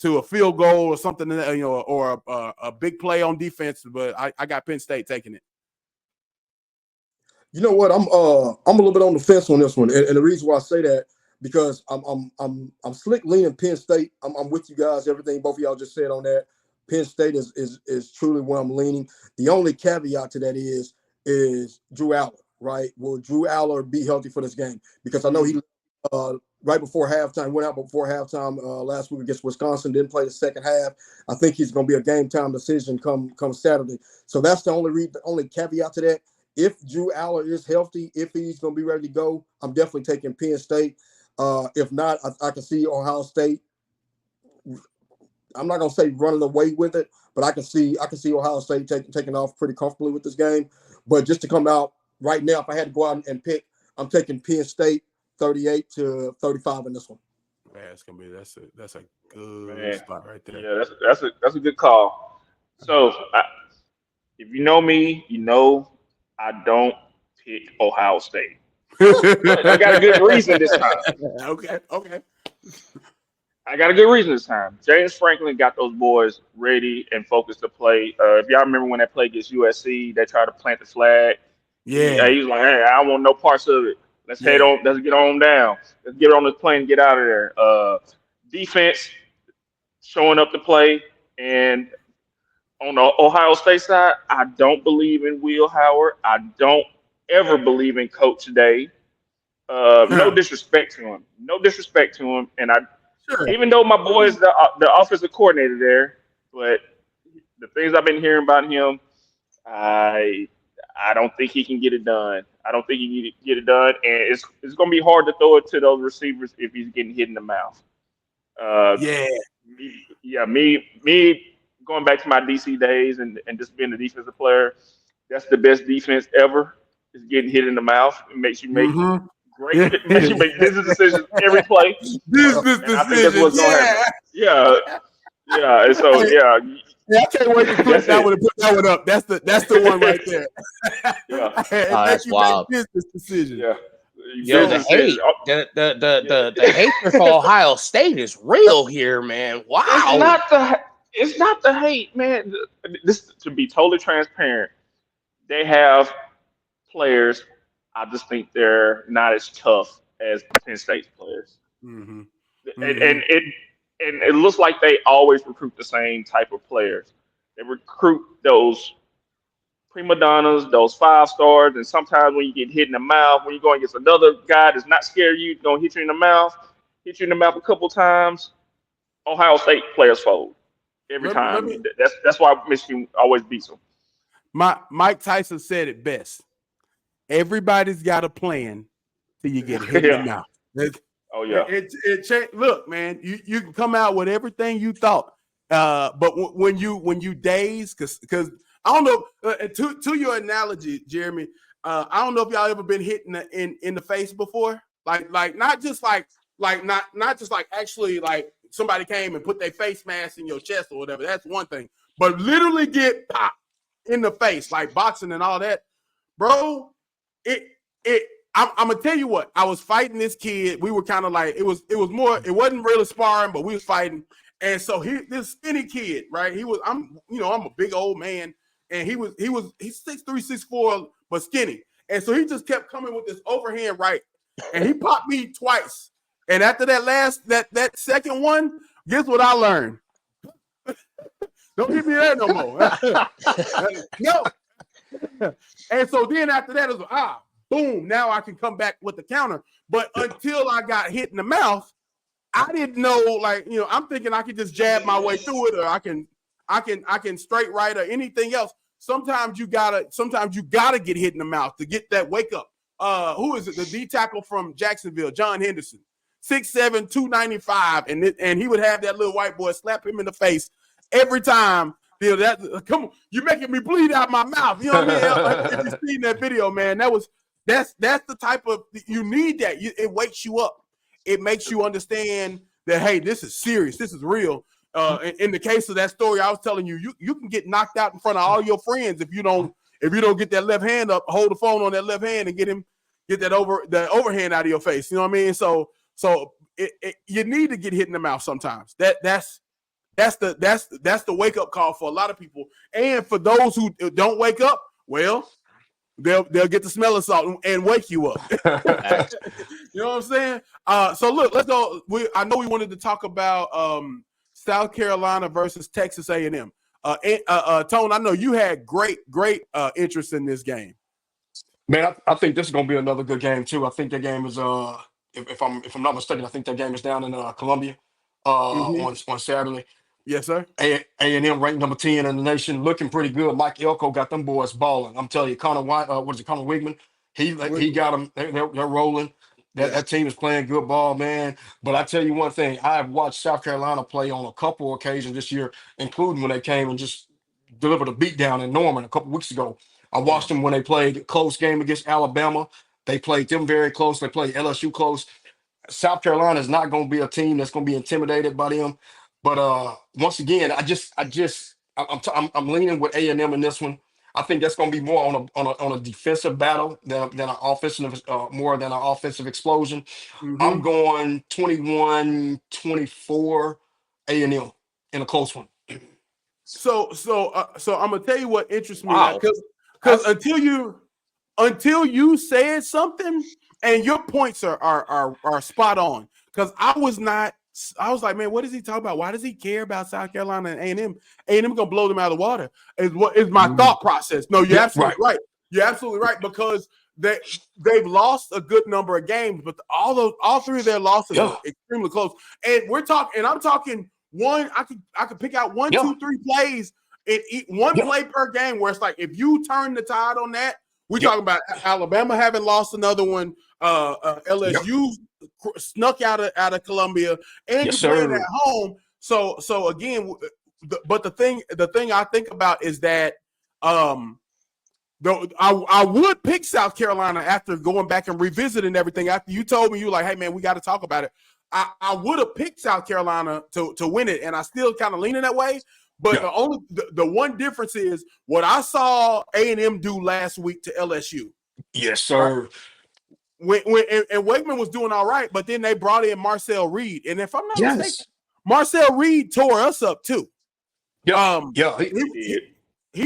a field goal or something, or a big play on defense. But I got Penn State taking it. You know what? I'm a little bit on the fence on this one, and the reason why I say that, because I'm slick leaning Penn State. I'm with you guys. Everything both of y'all just said on that. Penn State is truly where I'm leaning. The only caveat to that is Drew Aller, right? Will Drew Aller be healthy for this game? Because I know he right before halftime went out before halftime last week against Wisconsin. Didn't play the second half. I think he's going to be a game time decision come Saturday. So that's the only caveat to that. If Drew Aller is healthy, if he's going to be ready to go, I'm definitely taking Penn State. If not, I can see Ohio State. I'm not going to say running away with it, but I can see Ohio State taking off pretty comfortably with this game. But just to come out right now, if I had to go out and pick, I'm taking Penn State 38-35 in this one. Man, it's gonna be that's a good spot right there. Yeah, that's a good call. So if you know me, you know I don't pick Ohio State. I got a good reason this time. Okay. I got a good reason this time. James Franklin got those boys ready and focused to play. If y'all remember when they played against USC, they tried to plant the flag. Yeah. He was like, hey, I don't want no parts of it. Let's head on. Let's get on down. Let's get on the plane and get out of there. Defense showing up to play. And on the Ohio State side, I don't believe in Will Howard. I don't ever believe in Coach Day. No disrespect to him. And even though my boy is the offensive coordinator there, but the things I've been hearing about him, I I don't think he can get it done. I don't think he can get it done, and it's going to be hard to throw it to those receivers if he's getting hit in the mouth. Uh, Yeah. me going back to my DC days and just being a defensive player, that's the best defense ever. Is getting hit in the mouth. It makes you make Mm-hmm. great, makes you make business decisions every play. Business And I think that's decision. what's going to happen. Yeah, yeah. And so yeah, I can't wait to clip that's that it. one and put that one up. That's the one right there. Yeah, It Oh, makes that's you wild. make business decisions. yeah. Yo, the Business hate, decisions. Oh, the hatred for Ohio State is real here, man. Wow. it's not the hate, man. This to be totally transparent. They have players. I just think they're not as tough as Penn State's players, Mm-hmm. and, Mm-hmm. it looks like they always recruit the same type of players. They recruit those prima donnas, those 5 stars, and sometimes when you get hit in the mouth, when you go against another guy that's not scared of you, gonna hit you in the mouth a couple times. Ohio State players fold every Let time. me. That's why Michigan always beats them. Mike Tyson said it best. Everybody's got a plan till you get hit in the Yeah. mouth. Oh yeah. Look, man, you can come out with everything you thought, but when you daze, because I don't know. To your analogy, Jeremy, I don't know if y'all ever been hit in the face before, like not just like not just like actually like somebody came and put their face mask in your chest or whatever. That's one thing, but literally get popped in the face like boxing and all that, bro. I'm gonna tell you what. I was fighting this kid. We were kind of like it was more. It wasn't really sparring, but we was fighting. And so this skinny kid, right? I'm a big old man, and he's 6'3", 6'4", but skinny. And so he just kept coming with this overhand right, and he popped me twice. And after that second one, guess what I learned? Don't hit me there no more. No. And so then after that, it was boom. Now I can come back with the counter. But until I got hit in the mouth, I didn't know. Like I'm thinking I could just jab my way through it, or I can straight right or anything else. Sometimes you gotta get hit in the mouth to get that wake up. Who is it? The D tackle from Jacksonville, John Henderson, 6'7", 295, and he would have that little white boy slap him in the face every time. Come on, you're making me bleed out my mouth. You know what I mean? If you've seen that video, man, that's the type of you need that. It wakes you up. It makes you understand that hey, this is serious. This is real. In the case of that story I was telling you, you can get knocked out in front of all your friends if you don't get that left hand up, hold the phone on that left hand and get that overhand out of your face. You know what I mean? So you need to get hit in the mouth sometimes. That's the wake up call for a lot of people, and for those who don't wake up, well, they'll get the smell of salt and wake you up. You know what I'm saying? So look, let's go. I know we wanted to talk about South Carolina versus Texas A&M. Tone, I know you had great interest in this game. Man, I think this is going to be another good game too. I think that game is if I'm not mistaken, I think that game is down in Columbia on Saturday. Yes, sir. A&M ranked number 10 in the nation, looking pretty good. Mike Elko got them boys balling. I'm telling you, Connor Wigman? He got them. They're rolling. That team is playing good ball, man. But I tell you one thing, I've watched South Carolina play on a couple occasions this year, including when they came and just delivered a beatdown in Norman a couple weeks ago. I watched them when they played a close game against Alabama. They played them very close. They played LSU close. South Carolina is not going to be a team that's going to be intimidated by them. But once again, I'm leaning with A&M in this one. I think that's going to be more on a defensive battle than an offensive, more than an offensive explosion. I'm going 21-24 A&M in a close one. So I'm gonna tell you what interests me, Wow. because until you said something, and your points are spot on. Because I was like, man, what is he talking about? Why does he care about South Carolina and A&M? A&M gonna blow them out of the water. Is my thought process. No, you're absolutely right. You're absolutely right, because they've lost a good number of games, but all three of their losses are extremely close. And I'm talking one. I could pick out 1, 2, 3 plays in one play per game where it's like if you turn the tide on that, We talking about Alabama haven't lost another one. LSU snuck out of Columbia, and you're playing at home. So again, but the thing I think about is that though I would pick South Carolina after going back and revisiting everything. After you told me, you were like, hey man, we got to talk about it. I would have picked South Carolina to win it, and I still kind of leaning that way. But the one difference is what I saw A&M do last week to LSU. Yes, sir. When Wakeman was doing all right, but then they brought in Marcel Reed, and if I'm not mistaken, Marcel Reed tore us up too. He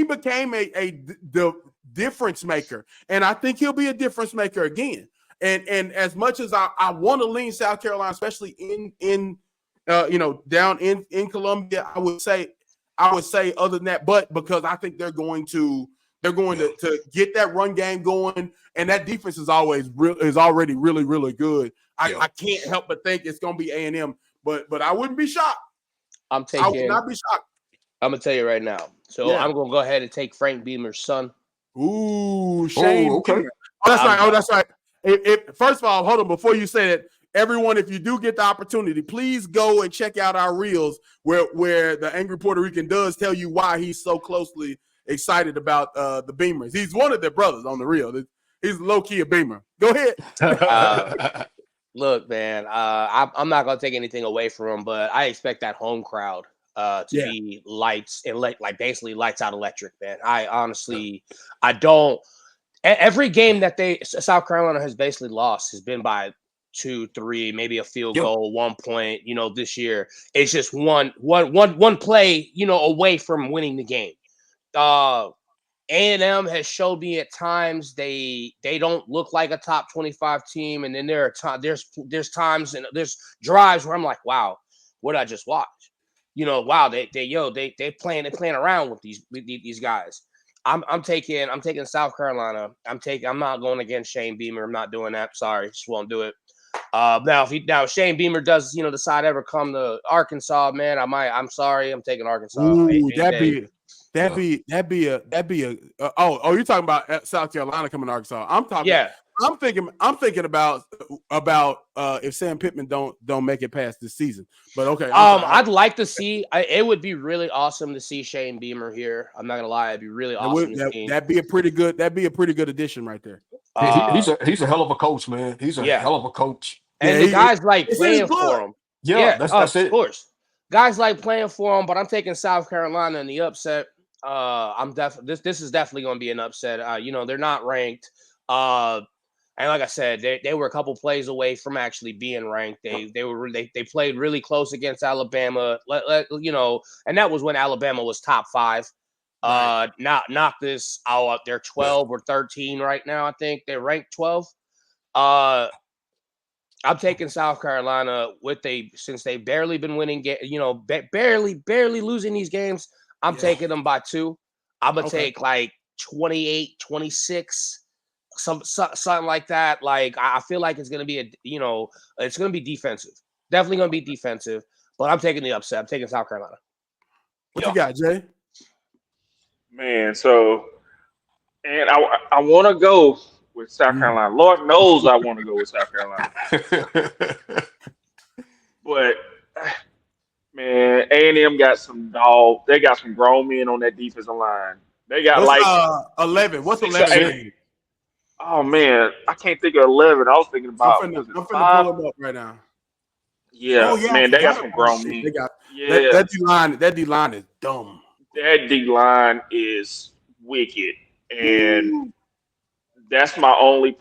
became the difference maker, and I think he'll be a difference maker again. And as much as I want to lean South Carolina, especially in down in Columbia, I would say other than that, but because I think they're going to get that run game going, and that defense is already really, really good. I can't help but think it's going to be A&M, but I wouldn't be shocked. I would not be shocked. I'm gonna tell you right now. So I'm gonna go ahead and take Frank Beamer's son. Ooh, Shane. Okay. Beamer. That's right. First of all, hold on. Before you say that, everyone, if you do get the opportunity, please go and check out our reels where the Angry Puerto Rican does tell you why he's so closely excited about the Beamers. He's one of their brothers on the reel. He's low-key a Beamer. Go ahead. Look, man, I'm not going to take anything away from him, but I expect that home crowd to be lights and like basically lights out electric, man. I honestly, I don't. Every game that South Carolina has basically lost has been by 2, 3, maybe a field goal, 1 point. This year it's just one play, away from winning the game. A&M has showed me at times they don't look like a top 25 team, and then there's times and there's drives where I'm like, wow, what did I just watch? Wow, they playing around with these guys. I'm taking South Carolina. I'm not going against Shane Beamer. I'm not doing that. Sorry, just won't do it. Now if Shane Beamer does decide ever come to Arkansas, man, I'm sorry, I'm taking Arkansas. Ooh, that'd be you're talking about South Carolina coming to Arkansas. I'm thinking about if Sam Pittman don't make it past this season. But okay. I'd like to see. It would be really awesome to see Shane Beamer here. I'm not gonna lie, it'd be really awesome. That'd be a pretty good addition right there. He's a hell of a coach, man. He's a hell of a coach. And the guys like playing for him. That's it. Of course, guys like playing for him. But I'm taking South Carolina in the upset. This is definitely going to be an upset. They're not ranked. And like I said, they were a couple plays away from actually being ranked. They played really close against Alabama. And that was when Alabama was top 5. Not this out. They're 12 or 13 right now. I think they're ranked 12. I'm taking South Carolina since they've barely been winning, barely losing these games. I'm taking them by 2. I'm gonna take like 28-26, something like that. Like I feel like it's gonna be it's gonna be defensive. Definitely gonna be defensive. But I'm taking the upset. I'm taking South Carolina. What you got, Jay? Man, and I want to go with South Carolina. Lord knows I want to go with South Carolina. But man, A&M got some dog. They got some grown men on that defensive line. They got 11. What's 11? Oh man, I can't think of 11. I was thinking about. I'm finna pull them up right now. Yeah, man, they got some grown men. That D line is dumb. That D line is wicked, and that's my only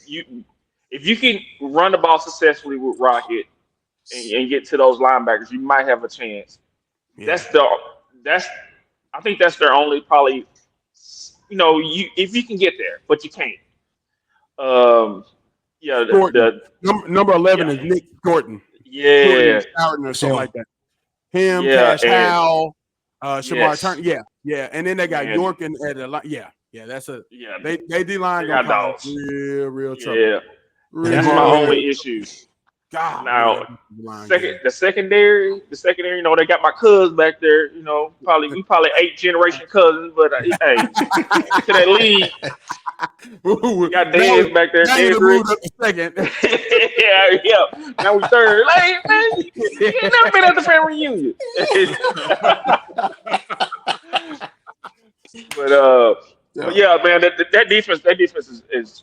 if you can run the ball successfully with Rocket and get to those linebackers, you might have a chance. Yeah. I think that's their only probably. If you can get there, but you can't. Number 11 is Nick Gordon. Yeah, or something like that. Him, Cash Howell, Shamar Turner. Yeah, and then they got York and that's a they D line got dogs. Real trouble. Yeah, that's my only issue. God, Now, man, the secondary, you know, they got my cousins back there. You know, we probably 8th-generation cousins, but hey, to that league, we got Dez back there, now you Dez moved Rich. up a second. yeah. Now we third. Like, man, you ain't never been at the family reunion. But yeah, man, that defense is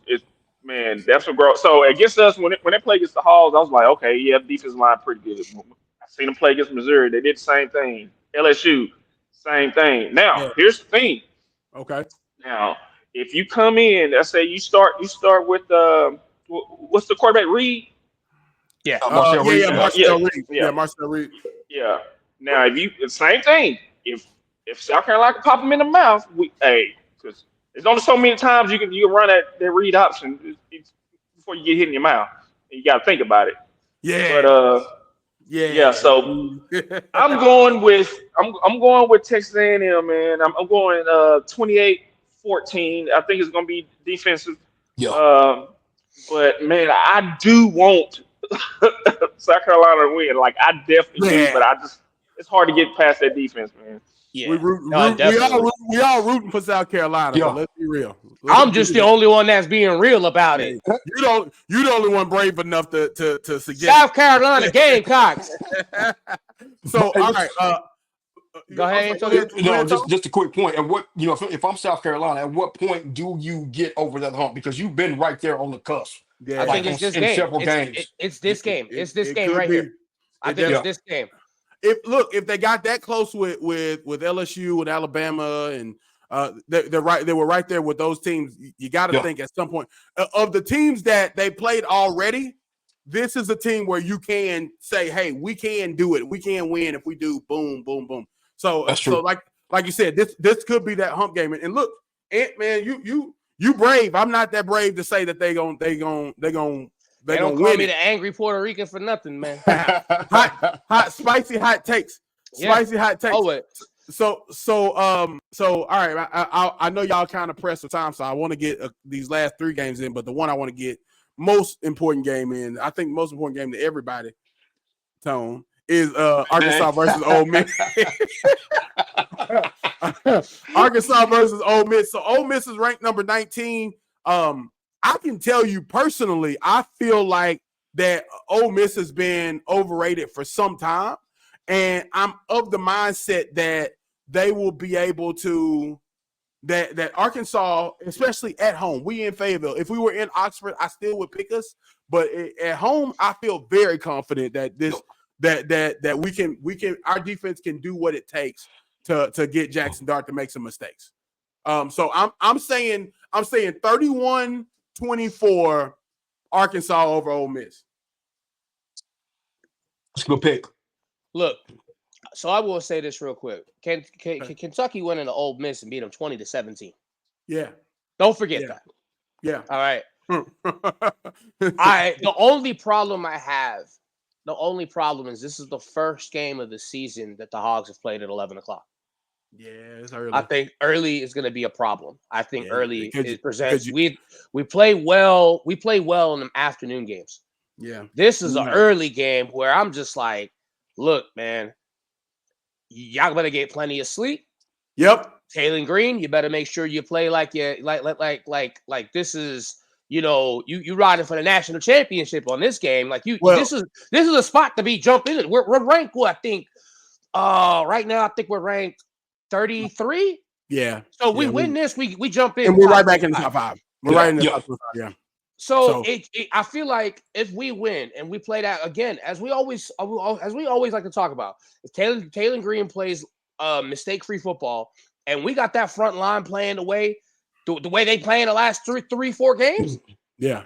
man, that's what growth. So against us, when they play against the Hogs, I was like, okay, yeah, defense line pretty good. I seen them play against Missouri; they did the same thing. LSU, same thing. Now, Yeah. here's the thing. Okay. Now, if you come in, let's say you start with what's the quarterback, Reed? Yeah. Marcel Reed. Marcel Reed. Yeah. Yeah, Marcel Reed. Yeah. Now, same thing. If South Carolina can pop them in the mouth, because there's only so many times you can run that read option before you get hit in your mouth. You got to think about it. Yeah. But yeah. So I'm going with Texas A&M, man. I'm going 28-14. I think it's going to be defensive. Yeah. But man, I do want South Carolina to win. Like I definitely do, but it's hard to get past that defense, man. Yeah, we all rooting for South Carolina. Yeah. But let's be real. I'm just the only one that's being real about it. You the only one brave enough to suggest South Carolina Gamecocks. So all right, Go ahead, Antonio. No, just a quick point. And what if I'm South Carolina, at what point do you get over that hump? Because you've been right there on the cusp. Yeah. I think it's this game. Several games. It's this game. It's this It game could right be. here. I think it's this game. If they got that close with LSU and Alabama and they were right there with those teams, you got to think at some point of the teams that they played already, this is a team where you can say, hey, we can do it, we can win if we do boom boom boom. So like you said, this could be that hump game. And look, man, you brave. I'm not that brave to say that they gonna They don't call me the angry Puerto Rican for nothing, man. Spicy hot takes. Spicy hot takes. Always. So all right. I know y'all kind of pressed for time, so I want to get these last 3 games in. But the one I want to get most important game in, I think most important game to everybody, Tone, is Arkansas versus Ole Miss. Arkansas versus Ole Miss. So Ole Miss is ranked number 19. I can tell you personally, I feel like that Ole Miss has been overrated for some time. And I'm of the mindset that they will be able to, that Arkansas, especially at home, we in Fayetteville. If we were in Oxford, I still would pick us. But at home, I feel very confident that that we can our defense can do what it takes to get Jackson Dart to make some mistakes. So I'm saying 31-24 Arkansas over Ole Miss. Let's go pick. Look, so I will say this real quick. Can Kentucky win in the Ole Miss and beat them 20-17? Yeah. Don't forget that. Yeah. All right. The only problem is this is the first game of the season that the Hogs have played at 11 o'clock. Yeah, it's early. I think early is going to be a problem. I think early it presents. We play well. We play well in the afternoon games. Yeah. This is an early game where I'm just like, look, man, y'all better get plenty of sleep. Yep. Taylor Green, you better make sure you play like this is, you riding for the national championship on this game. This is a spot to be jumping in. We're ranked, I think, right now, I think we're ranked 33. Yeah. So we win this, we jump in. And we're right back in the top 5. We're right in the top 5, yeah. So I feel like if we win and we play that again, as we always like to talk about, if Taylor Green plays mistake-free football, and we got that front line playing the way they play in the last 3-4 games. Yeah.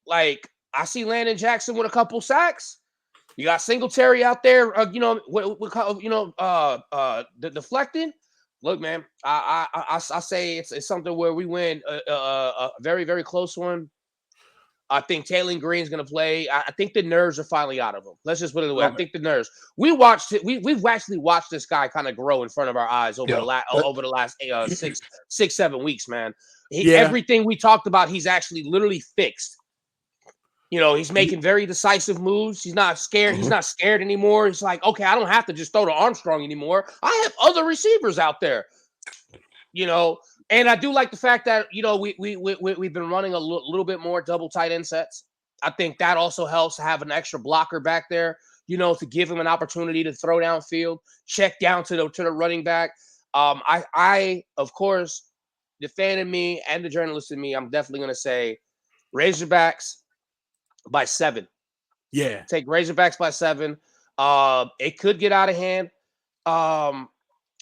Like I see Landon Jackson with a couple sacks. You got Singletary out there, deflecting. Look, man, I say it's something where we win a very, very close one. I think Taylor Green's going to play. I think the nerves are finally out of him. Let's just put it away. I think the nerves. We've actually watched this guy kind of grow in front of our eyes over the last 6-7 weeks, man. Everything we talked about, he's actually literally fixed. He's making very decisive moves. He's not scared. He's not scared anymore. He's like, okay, I don't have to just throw to Armstrong anymore. I have other receivers out there. And I do like the fact that we've been running a little bit more double tight end sets. I think that also helps to have an extra blocker back there, to give him an opportunity to throw downfield, check down to the running back. I of course, the fan in me and the journalist in me, I'm definitely gonna say Razorbacks by 7. Yeah, take Razorbacks by 7. It could get out of hand.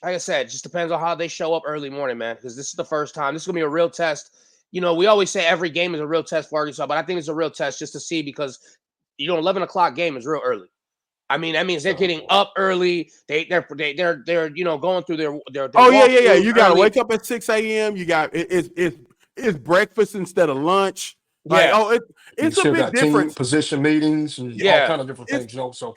Like I said, it just depends on how they show up early morning, man, because this is the first time. This is going to be a real test. We always say every game is a real test for Arkansas, but I think it's a real test just to see because, 11 o'clock game is real early. I mean, that means they're getting up early. They're going through their yeah. You got to early. wake up at 6 a.m. You got it's breakfast instead of lunch. Like, it's a big difference. Position meetings and all kind of different things. So.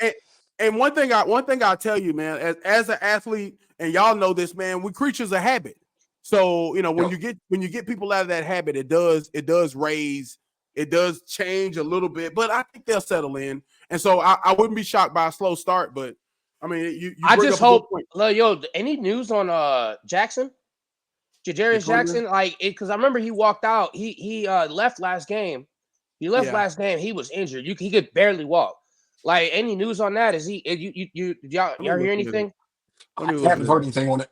And one thing I'll tell you, man, as an athlete, and y'all know this, man, we creatures of habit. So when you get people out of that habit, it does change a little bit, but I think they'll settle in. And so I wouldn't be shocked by a slow start, but I mean, you I just hope, any news on Jackson, Jadarius Jackson, because I remember he walked out, he left last game. Last game. He was injured. He could barely walk. Like, any news on that? Is he? Y'all hear anything? I haven't heard anything on it.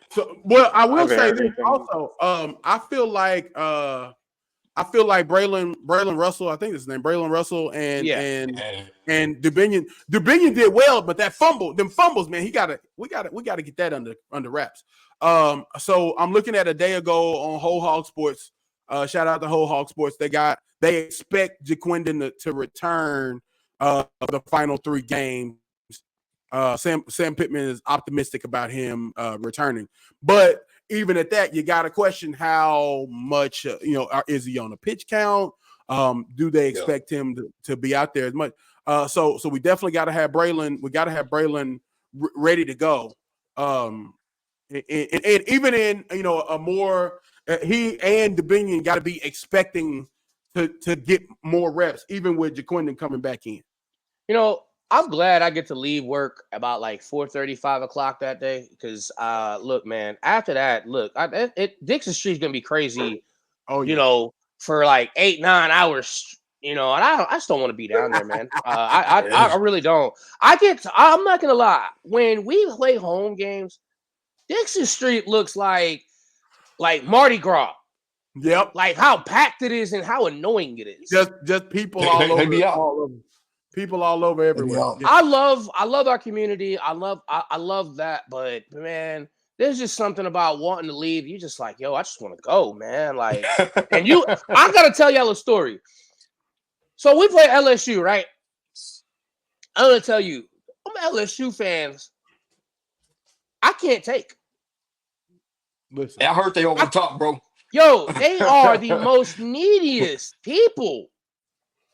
So, well, I will say this also. I feel like Braylon Russell. I think his name Braylon Russell and Dubinion. Dubinion did well, but them fumbles, man. We gotta get that under wraps. So I'm looking at a day ago on Whole Hog Sports. Shout out to Whole Hog Sports. They expect Jaquindon to return the final 3 games. Sam Pittman is optimistic about him returning, but even at that, you got to question how much is he on a pitch count? Do they expect him to be out there as much? So we definitely got to have Braylon. We got to have Braylon ready to go. And even in a more he and Dubinion got to be expecting to get more reps, even with Jaquindon coming back in. I'm glad I get to leave work about like 4:30, 5 o'clock that day because, look, man, after that, Dixon Street's gonna be crazy. For like 8-9 hours. And I just don't want to be down there, man. I really don't. I'm not gonna lie. When we play home games, Dixon Street looks like Mardi Gras. Yep. Like how packed it is and how annoying it is. Just people all over. People all over everywhere. Yeah. I love our community. I love that, but man, there's just something about wanting to leave. You just like, yo, I just want to go, man. Like, and I gotta tell y'all a story. So we play LSU, right? I'm gonna tell you, I'm LSU fans. I can't take. Listen, I heard they over the top, bro. Yo, they are the most neediest people.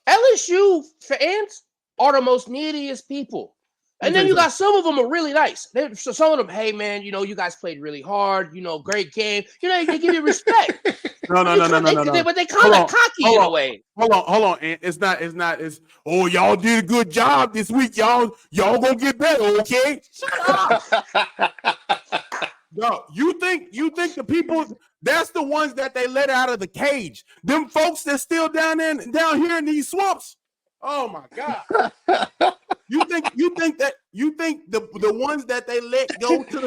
LSU fans are the most neediest people. And then you got some of them are really nice. So some of them, hey, man, you guys played really hard. Great game. They give you respect. No. But they kind of cocky in a way. Hold on. It's y'all did a good job this week. Y'all gonna get better, okay? Shut up. No, you think the people, that's the ones that they let out of the cage. Them folks that's still down here in these swamps. Oh my God. You think the ones that they let go to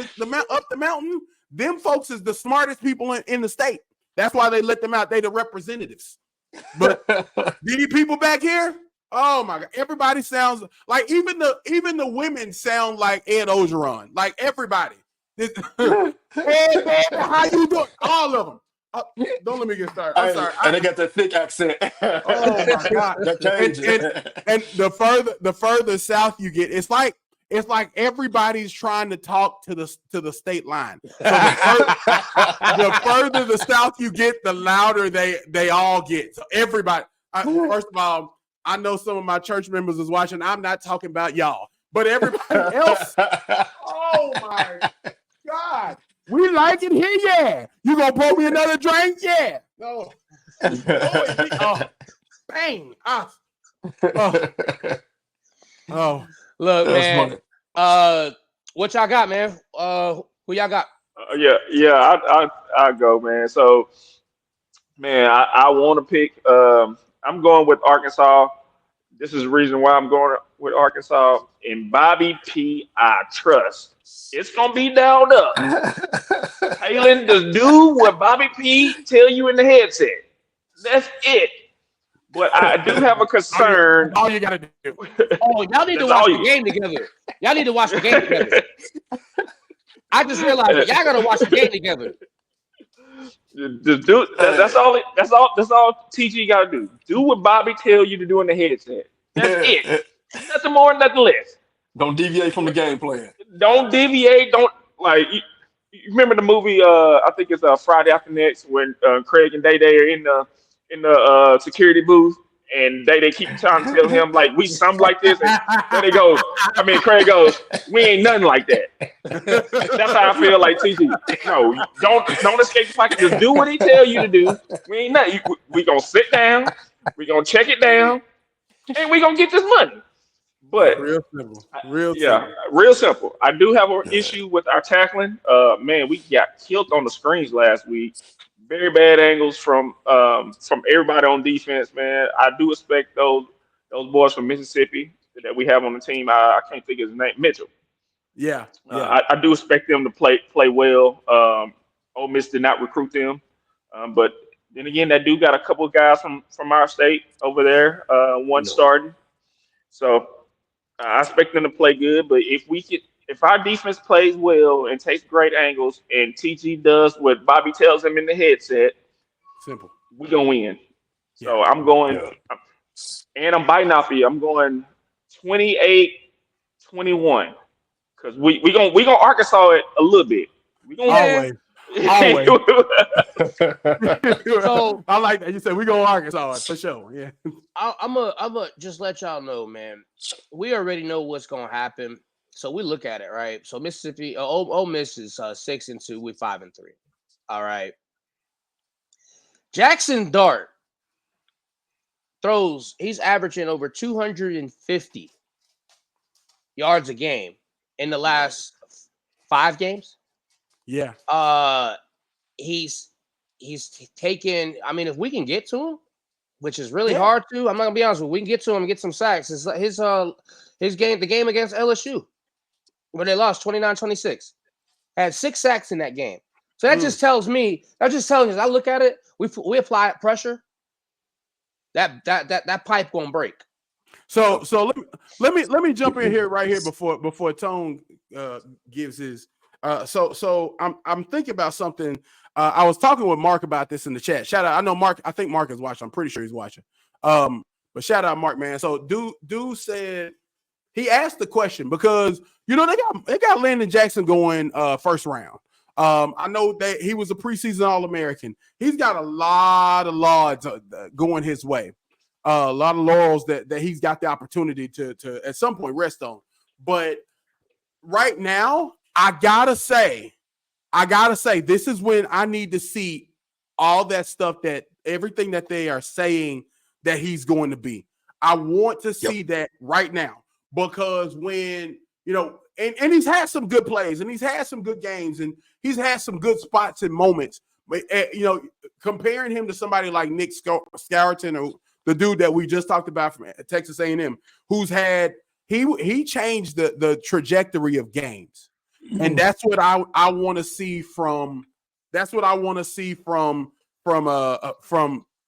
up the mountain, them folks is the smartest people in the state. That's why they let them out. They the representatives. But these people back here, oh my God, everybody sounds like even the women sound like Ed Ogeron. Like everybody. Hey, baby, how you doing? All of them. Don't let me get started. I'm sorry. And they got that thick accent. Oh my God! and the further south you get, it's like everybody's trying to talk to the state line. So the further the south you get, the louder they all get. So everybody. First of all, I know some of my church members is watching. I'm not talking about y'all, but everybody else. Oh my God. We like it here, yeah. You gonna pour me another drink? Yeah. No. Bang. Oh. Look, That's man. funny. What y'all got, man? Who y'all got? I go, man. So, man, I want to pick. I'm going with Arkansas. This is the reason why I'm going with Arkansas. And Bobby P, I trust. It's gonna be down up. Halen, just do what Bobby P tell you in the headset. That's it. But I do have a concern. All you gotta do. Oh, y'all need to That's watch all the game together. Y'all need to watch the game together. I just realized that y'all gotta watch the game together. Just do that's all. That's all. TG got to do. Do what Bobby tell you to do in the headset. That's it. Nothing more, nothing less. Don't deviate from the game plan. Don't deviate. Don't like. You remember the movie? I think it's Friday After Next when Craig and Day Day are in the security booth, and they keep trying to tell him like we something like this, and then they go. I mean, Craig goes, "We ain't nothing like that." That's how I feel like TG. No, don't escape the pocket. Just do what he tell you to do. We ain't nothing. We gonna sit down. We gonna check it down, and we gonna get this money. But Real simple. Real yeah, simple. real simple. I do have an issue with our tackling. Man, we got killed on the screens last week. Very bad angles from everybody on defense. Man, I do expect those boys from Mississippi that we have on the team. I can't think of his name, Mitchell. Yeah. I do expect them to play well. Ole Miss did not recruit them, but then again, that dude got a couple of guys from our state over there. One starting, so I expect them to play good. But if our defense plays well and takes great angles, and TG does what Bobby tells him in the headset, Simple. we gonna win. So Yeah. I'm going, and I'm biting off of you. I'm going 28-21. Because we gonna Arkansas it a little bit. We gonna Always. So I like that. You said we go Arkansas for sure. Yeah. I'm a just let y'all know, man. We already know what's gonna happen. So we look at it, right? So Mississippi, Ole Miss is 6-2. We're 5-3. All right. Jackson Dart throws. He's averaging over 250 yards a game in the last 5 games. Yeah. He's taken. I mean, if we can get to him, which is really hard to. I'm not gonna be honest with you. We can get to him and get some sacks. His game, the game against LSU, where they lost 29-26, had 6 sacks in that game. So that just tells me. That just tells me. As I look at it, we apply pressure. That pipe won't break. So let me jump in here right here before Tone gives his. So I'm thinking about something. I was talking with Mark about this in the chat. Shout out. I know Mark. I think Mark is watching. I'm pretty sure he's watching. But shout out Mark, man. So dude said he asked the question because they got Landon Jackson going first round. I know that he was a preseason All-American. He's got a lot of lauds going his way. A lot of laurels that he's got the opportunity to at some point rest on. But right now, I gotta say, this is when I need to see all that stuff, that everything that they are saying that he's going to be. I want to see that right now, because when, and he's had some good plays and he's had some good games and he's had some good spots and moments, but comparing him to somebody like Nick Scourton or the dude that we just talked about from Texas A&M, who's had, he changed the trajectory of games. And that's what I want to see from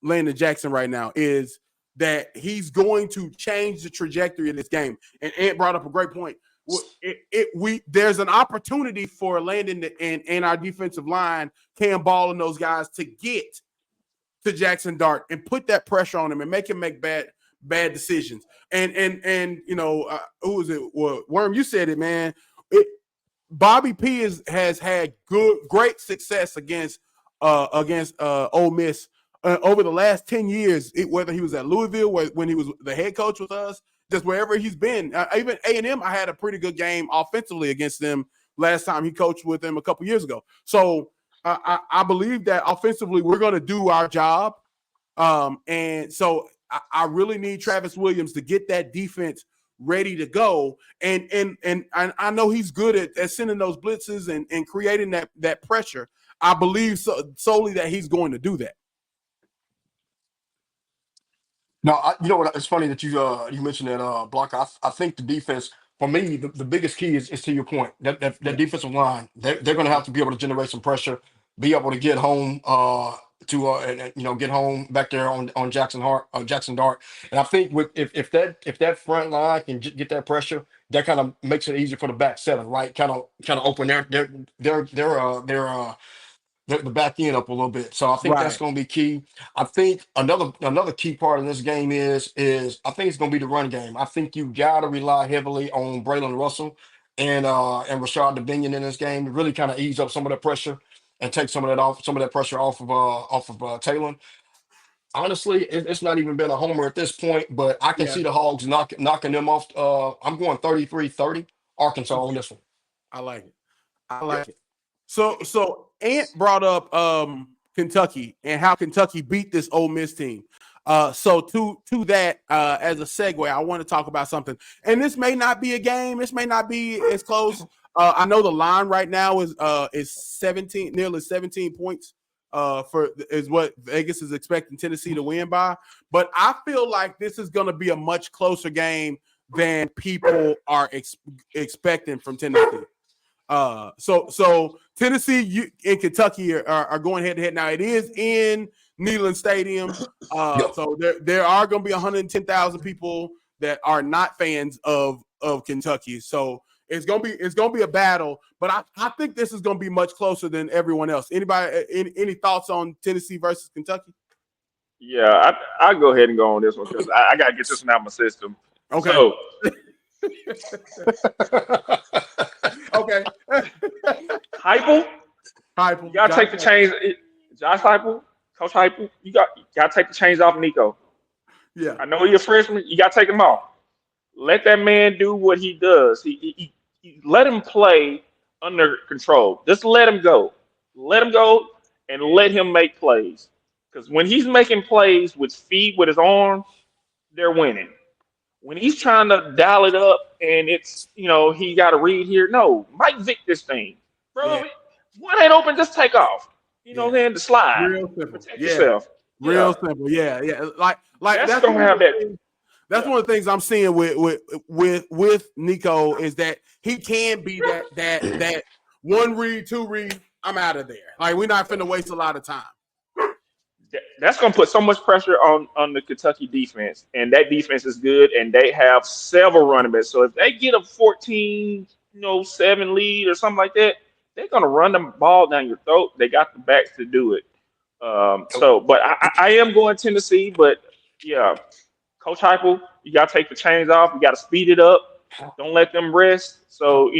Landon Jackson right now, is that he's going to change the trajectory of this game. And Ant brought up a great point. There's an opportunity for Landon and our defensive line, Cam Ball and those guys, to get to Jackson Dart and put that pressure on him and make him make bad decisions. And who was it? Well, Worm, you said it, man. Bobby P has had great success against Ole Miss over the last 10 years, whether he was at Louisville, when he was the head coach with us, just wherever he's been. Even A&M, I had a pretty good game offensively against them last time he coached with them a couple years ago. So I believe that offensively we're going to do our job. And so I really need Travis Williams to get that defense ready to go. And I know he's good at sending those blitzes and creating that pressure. I believe solely that he's going to do that. No, you know what? It's funny that you mentioned that block. I think the defense for me, the biggest key is to your point that defensive line. They're going to have to be able to generate some pressure, be able to get home and get home back there on Jackson Dart. And I think if that front line can get that pressure, that kind of makes it easier for the back seven, right? Kind of open the back end up a little bit. So I think that's Right. going to be key. I think another key part of this game is I think it's going to be the run game. I think you got to rely heavily on Braylon Russell and Rashad Dominion in this game to really kind of ease up some of that pressure and take some of that pressure off of Taylor. Honestly, it's not even been a homer at this point, but I can Yeah. see the Hogs knocking them off. I'm going 33-30 Arkansas on this one. I like it. I like it. So Ant brought up Kentucky and how Kentucky beat this Ole Miss team. So to that, as a segue, I want to talk about something. And this may not be a game. This may not be as close. I know the line right now is 17, nearly 17 points. Is what Vegas is expecting Tennessee to win by. But I feel like this is going to be a much closer game than people are expecting from Tennessee. So Tennessee and Kentucky are going head to head. Now it is in Neyland Stadium. So there are going to be 110,000 people that are not fans of Kentucky. So it's gonna be a battle. But I think this is going to be much closer than everyone else. Anybody? Any thoughts on Tennessee versus Kentucky? Yeah, I'll go ahead and go on this one because I got to get this one out of my system. Okay. So, Okay. Heupel, Heupel. you got to take the chains. Josh Heupel, Coach Heupel, you got to take the chains off Nico. Yeah. I know he's a freshman. You got to take him off. Let that man do what he does. He let him play under control. Just let him go. Let him go and let him make plays. Because when he's making plays with feet, with his arms, they're winning. When he's trying to dial it up and it's, he got to read here. No, Mike Vick this thing. Bro, one ain't open, just take off. You know what I'm saying? The slide. Real simple. Protect yourself. Real simple. Yeah. Like that's going to have that. That's one of the things I'm seeing with Nico is that he can be that one read, two read, I'm out of there. Like we're not finna waste a lot of time. That's going to put so much pressure on the Kentucky defense, and that defense is good, and they have several running backs. So if they get a 14-7 lead or something like that, they're going to run the ball down your throat. They got the backs to do it. But I am going Tennessee, but yeah, Coach Heupel, you got to take the chains off. You got to speed it up. Don't let them rest. So,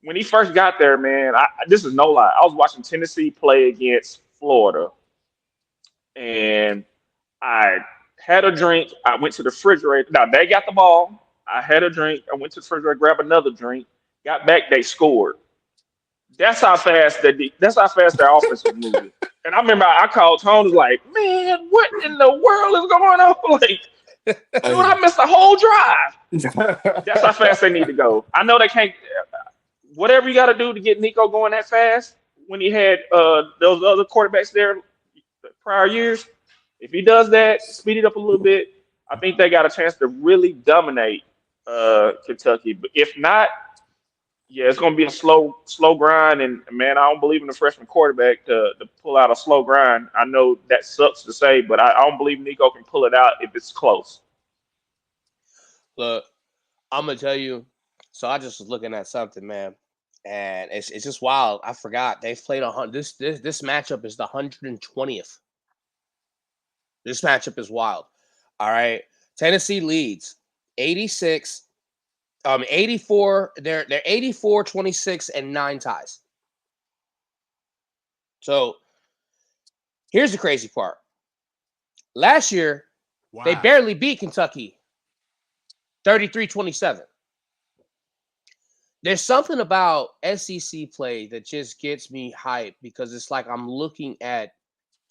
when he first got there, man, this is no lie. I was watching Tennessee play against Florida. And I had a drink. I went to the refrigerator. Now, they got the ball. I had a drink. I went to the refrigerator, grabbed another drink. Got back, they scored. That's how fast their offense was moving. And I remember I called Tony, like, man, what in the world is going on? Like, dude, I missed the whole drive. That's how fast they need to go. I know they can't. Whatever you got to do to get Nico going that fast, when he had those other quarterbacks there prior years, if he does that, speed it up a little bit, I think they got a chance to really dominate Kentucky. But if not, yeah, it's going to be a slow grind. And, man, I don't believe in the freshman quarterback to pull out a slow grind. I know that sucks to say, but I don't believe Nico can pull it out if it's close. Look, I'm going to tell you. So I just was looking at something, man. And it's just wild. I forgot. They've played this matchup is the 120th. This matchup is wild. All right. Tennessee leads 84. They're 84, 26, and 9 ties. So here's the crazy part. Last year, they barely beat Kentucky 33-27. There's something about SEC play that just gets me hyped because it's like I'm looking at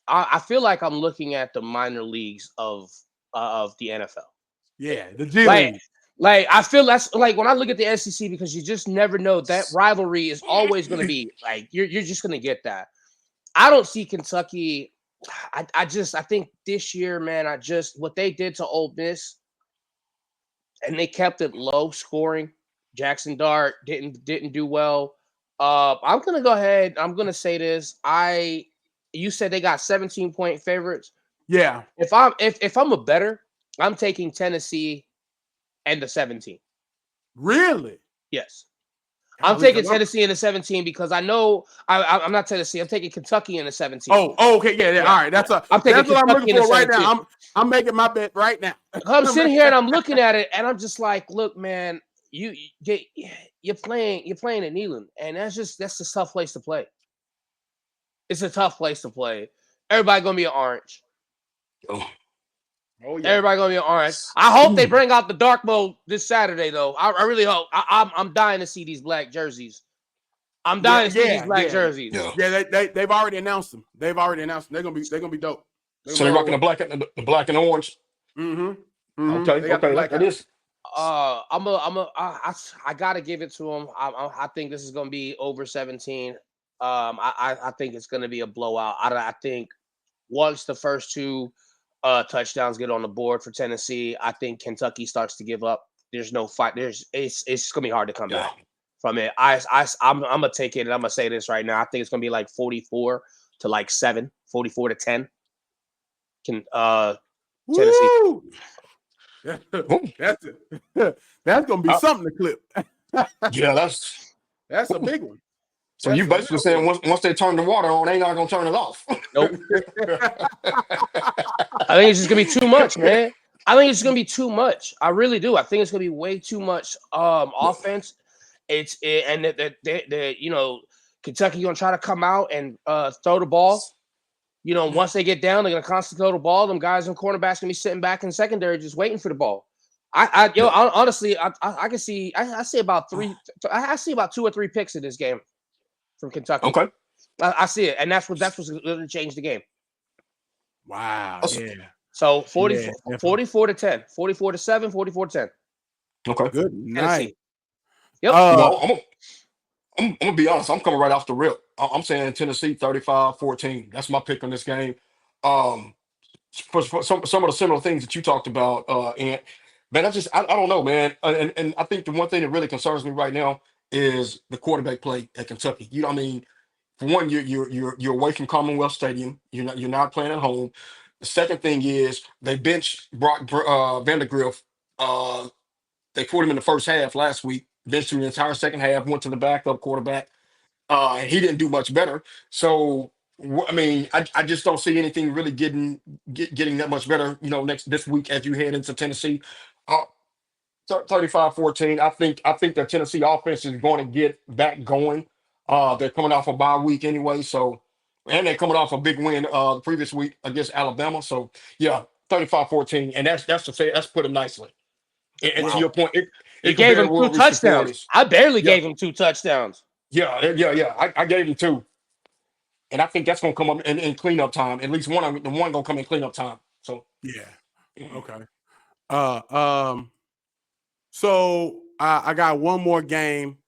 I feel like I'm looking at the minor leagues of of the NFL. Yeah, the G Like, League. like I feel that's like when I look at the SEC, because you just never know, that rivalry is always going to be like you're just going to get that. I don't see Kentucky. I think this year, man, what they did to Ole Miss, and they kept it low scoring. Jackson Dart didn't do well. I'm gonna go ahead. I'm gonna say this. You said they got 17-point favorites. Yeah. If I'm a better, I'm taking Tennessee and the 17. Really? Yes. I'm Golly, taking 'cause Tennessee in the 17 because I know I'm not Tennessee. I'm taking Kentucky in the 17. Oh, okay, yeah. Yeah, All right, yeah. I'm taking that's what I'm Kentucky looking in the for right 17. now. I'm making my bet right now. I'm sitting here and I'm looking at it and I'm just like, look, man, you're playing at Neyland, and that's a tough place to play. It's a tough place to play. Everybody gonna be an orange. Oh, Oh yeah. Everybody gonna be an orange. I hope they bring out the dark mode this Saturday, though. I really hope. I'm dying to see these black jerseys. I'm dying to see these black jerseys. yeah. Yeah, they've already announced them. They're gonna be dope. So they're rocking the black and orange. Mm-hmm. Okay, They got the okay, black that out. is. I gotta give it to them. I think this is gonna be over 17. I think it's gonna be a blowout. I think once the first two touchdowns get on the board for Tennessee, I think Kentucky starts to give up. There's no fight. It's gonna be hard to come back from it. I'm gonna take it, and I'm gonna say this right now. I think it's gonna be like 44 to like 7, 44 to 10. Tennessee. Woo! That's it. That's gonna be something to clip. Yeah, that's That's a big one. so you basically saying once they turn the water on, they not gonna turn it off. Nope. I think it's just gonna be too much, man. I think it's gonna be too much. I really do. I think it's gonna be way too much offense. Kentucky gonna try to come out and throw the ball. Once they get down, they're gonna constantly throw the ball. Them guys in cornerbacks gonna be sitting back in secondary just waiting for the ball. Honestly, I can see. I see about 3. I see about 2 or 3 picks in this game from Kentucky. Okay, I see it, and that's what's going to change the game. Wow. Yeah. So 44 to 10, 44 to 7, 44 to 10. okay. Good night. Yep. Well, I'm gonna be honest. I'm coming right off the rip. I'm saying Tennessee 35-14. That's my pick on this game. For some of the similar things that you talked about, and man, I don't know, man. And I think the one thing that really concerns me right now is the quarterback play at Kentucky. You know what I mean? For one, you're away from Commonwealth Stadium. You're not playing at home. The second thing is they benched Brock Vandegrift. They put him in the first half last week. Benched him the entire second half. Went to the backup quarterback. And he didn't do much better. So I mean, I just don't see anything really getting that much better. This week as you head into Tennessee. 35-14. I think the Tennessee offense is going to get back going. They're coming off a bye week anyway, and they're coming off a big win the previous week against Alabama. So yeah, 35-14, and that's put it nicely. And to your point, You it gave could him very 2 well reach the touchdowns. 40s. I barely Yeah. gave him 2 touchdowns. Yeah. I gave him 2, and I think that's going to come up in cleanup time. At least one going to come in cleanup time. So Yeah. Okay. So I got one more game,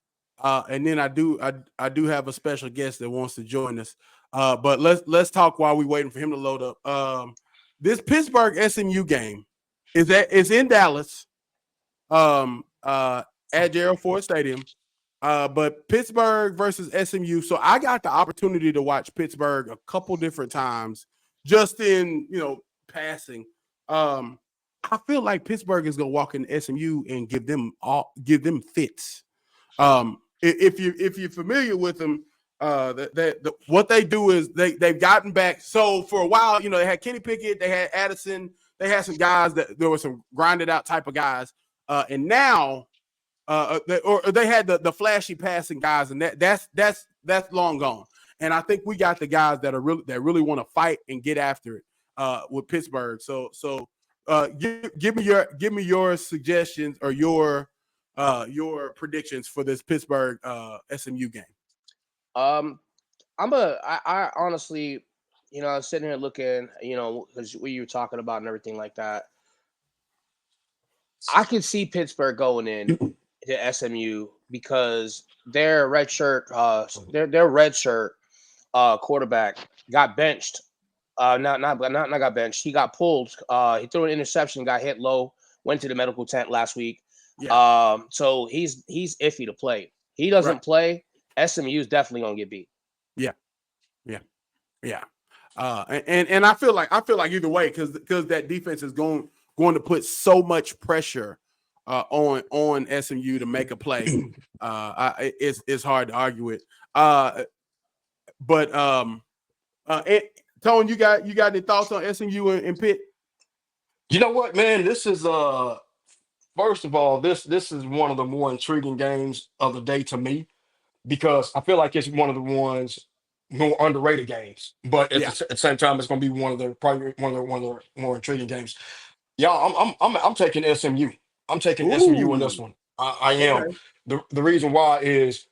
and then I do have a special guest that wants to join us. But let's talk while we're waiting for him to load up. This Pittsburgh SMU game is in Dallas, at Gerald Ford Stadium. But Pittsburgh versus SMU. So I got the opportunity to watch Pittsburgh a couple different times, just in passing. I feel like Pittsburgh is gonna walk in SMU and give them fits. If you're familiar with them, what they do is they've gotten back. So for a while, they had Kenny Pickett, they had Addison, they had some guys that there were some grinded out type of guys, and now they had the flashy passing guys, and that's long gone. And I think we got the guys that really want to fight and get after it with Pittsburgh. So give me your suggestions or your predictions for this Pittsburgh SMU game. I honestly, I was sitting here looking, because what you were talking about and everything like that. I could see Pittsburgh going in to SMU because their redshirt quarterback got benched. Not got benched. He got pulled. He threw an interception, got hit low, went to the medical tent last week. Yeah. So he's iffy to play. He doesn't play. SMU is definitely gonna get beat. Yeah. And I feel like either way because that defense is going to put so much pressure on SMU to make a play. It's hard to argue it. But Tone, you got any thoughts on SMU and Pitt? You know what, man? This is first of all, this is one of the more intriguing games of the day to me because I feel like it's one of the more underrated games. But at the same time, it's going to be one of the more intriguing games. Y'all, I'm taking SMU. I'm taking SMU in this one. I am. Okay. The reason why is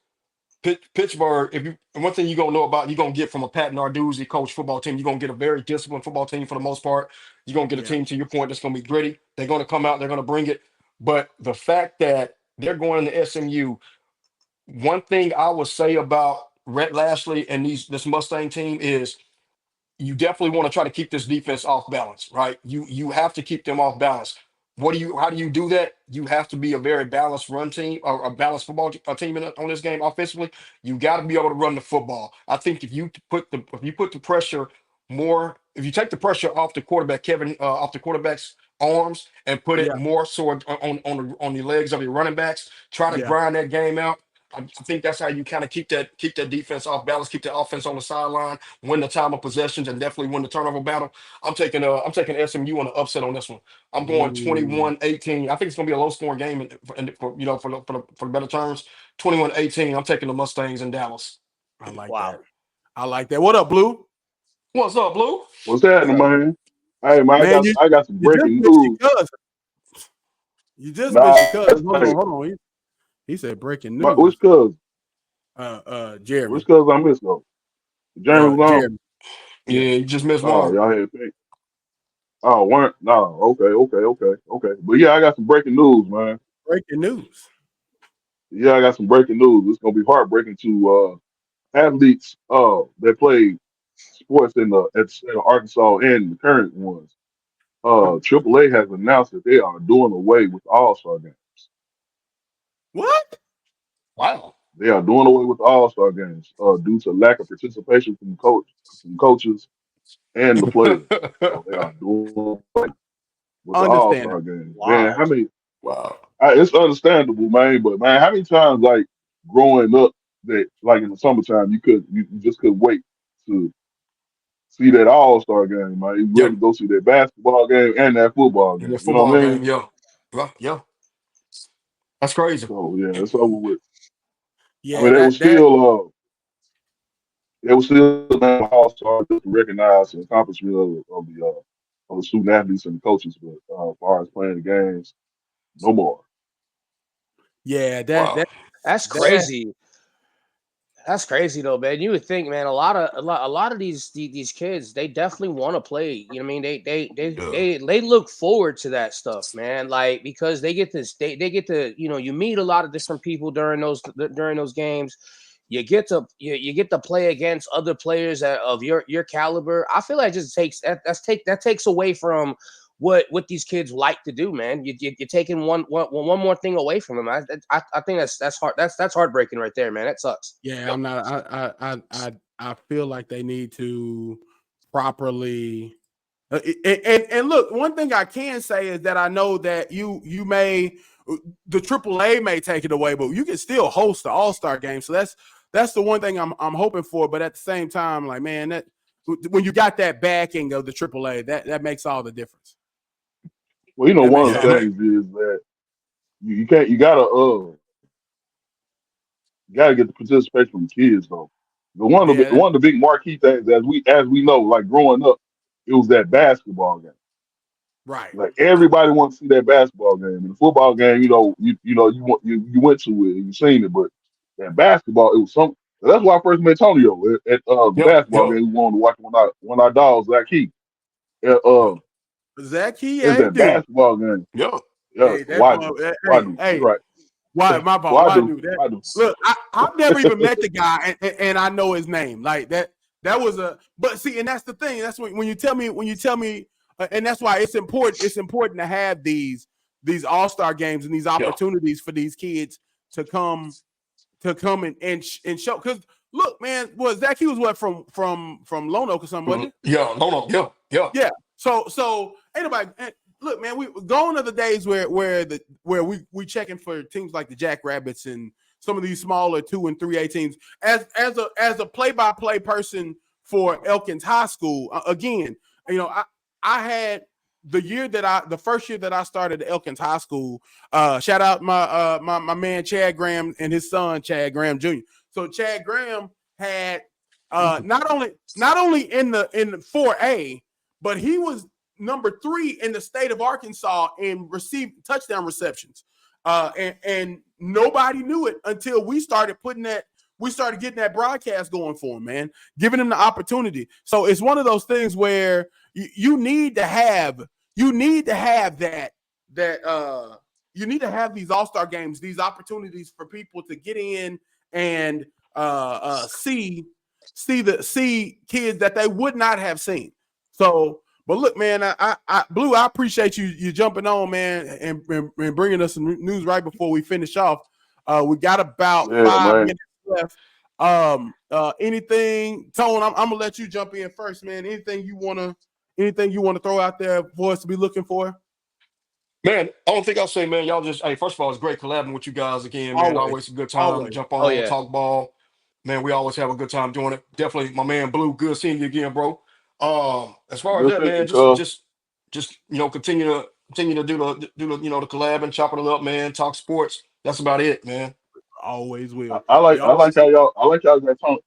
Pittsburgh. One thing you're gonna know about, you're gonna get from a Pat Narduzzi coach football team, you're gonna get a very disciplined football team for the most part. You're gonna get a team, to your point, that's gonna be gritty. They're gonna come out, they're gonna bring it. But the fact that they're going to SMU, one thing I would say about Rhett Lashley and this Mustang team is you definitely want to try to keep this defense off balance, right? You have to keep them off balance. How do you do that? You have to be a very balanced run team or a balanced football team on this game offensively. You got to be able to run the football. I think if you put the pressure more, if you take the pressure off the quarterback, off the quarterback's arms and put it more so on the legs of your running backs, try to grind that game out. I think that's how you kind of keep that defense off balance, keep the offense on the sideline, win the time of possessions, and definitely win the turnover battle. I'm taking SMU on the upset on this one. I'm going 21-18. I think it's going to be a low scoring game for the better terms. 21-18. I'm taking the Mustangs in Dallas. I like that. What up, Blue? What's up, Blue? What's happening, man? Hey, man, I got some breaking news. You just missed your cousin. Hold on. He said breaking news. Which cousin? Jeremy. Which cousin I missed though? Jeremy was on. Yeah, you just missed one. Oh, y'all had pick. Oh, weren't? No. Okay. But yeah, I got some breaking news, man. Breaking news. Yeah, I got some breaking news. It's gonna be heartbreaking to athletes that play sports at the state of Arkansas and the current ones. AAA has announced that they are doing away with All-Star games. What? Wow. They are doing away with the All-Star games due to lack of participation from coaches and the players. So they are doing away with the All-Star games. Wow. Man, how many? Wow. It's understandable, man. But man, how many times like growing up that like in the summertime you just couldn't wait to see that All-Star game, man. You really go see that basketball game and that football game. You know what I mean? Yeah. Yeah. That's crazy. So yeah, it's over with. Yeah, I mean, they were still All-Star to recognize the accomplishment of the student athletes and the coaches, but as far as playing the games, no more. Yeah, that's crazy. That's crazy though, man. You would think, man, a lot of these kids, they definitely want to play. You know what I mean? They look forward to that stuff, man. Like because they get to you meet a lot of different people during those games. You get to play against other players of your caliber. I feel like it just takes away from what these kids like to do, man. You're taking one more thing away from them. I think that's hard. That's heartbreaking right there, man. That sucks. Yeah, I'm not. I feel like they need to properly. And look, one thing I can say is that I know that you may the AAA may take it away, but you can still host the All-Star game. So that's the one thing I'm hoping for. But at the same time, like man, that when you got that backing of the AAA, that makes all the difference. Well, one of the things is that you gotta get the participation from the kids though. One of the big marquee things as we know, like growing up, it was that basketball game. Right. Like everybody wants to see that basketball game. And the football game, you went to it and you seen it, but that basketball, it was something. That's why I first met Antonio at the basketball game. We wanted to watch one of our dogs, Zach Key. Zach Key, is that basketball game. Yeah. Yeah, Hey, that boy. Wadu. Wadu. You're Hey, right. why my fault? Why Wadu. do that? Wadu. Look, I've never even met the guy, and I know his name. Like that. That was a. But see, and that's the thing. That's when you tell me, and that's why it's important. It's important to have these all-star games and these Yeah. opportunities for these kids to come and show. Because look, man, Zach? He was what from Lone Oak or something, wasn't it? Yeah, no, yeah. Yeah. So ain't nobody. Look, man, we gone are the days where we checking for teams like the Jackrabbits and some of these smaller 2 and 3A teams. As a play-by-play person for Elkins High School, again, I had the first year that I started at Elkins High School. Shout out my man Chad Graham and his son Chad Graham Jr. So Chad Graham had not only in the 4A, but he was number 3 in the state of Arkansas in received touchdown receptions. And nobody knew it until we started getting that broadcast going for him, man, giving him the opportunity. So it's one of those things where you need to have that you need to have these all-star games, these opportunities for people to get in and see kids that they would not have seen. So, but look, man, I Blue, I appreciate you jumping on, man, and bringing us some news right before we finish off. We got about 5 minutes left. Anything, Tone? I'm gonna let you jump in first, man. Anything you wanna throw out there for us to be looking for? Man, I don't think I'll say, man, y'all just, hey, first of all, it's great collabing with you guys again, man. Always a good time to jump on, yeah. talk ball. Man, we always have a good time doing it. Definitely, my man Blue, good seeing you again, bro. As far as that, man, just continue to do the the collab and chopping it up, man. Talk sports. That's about it, man. Always will. I like how y'all got Tony.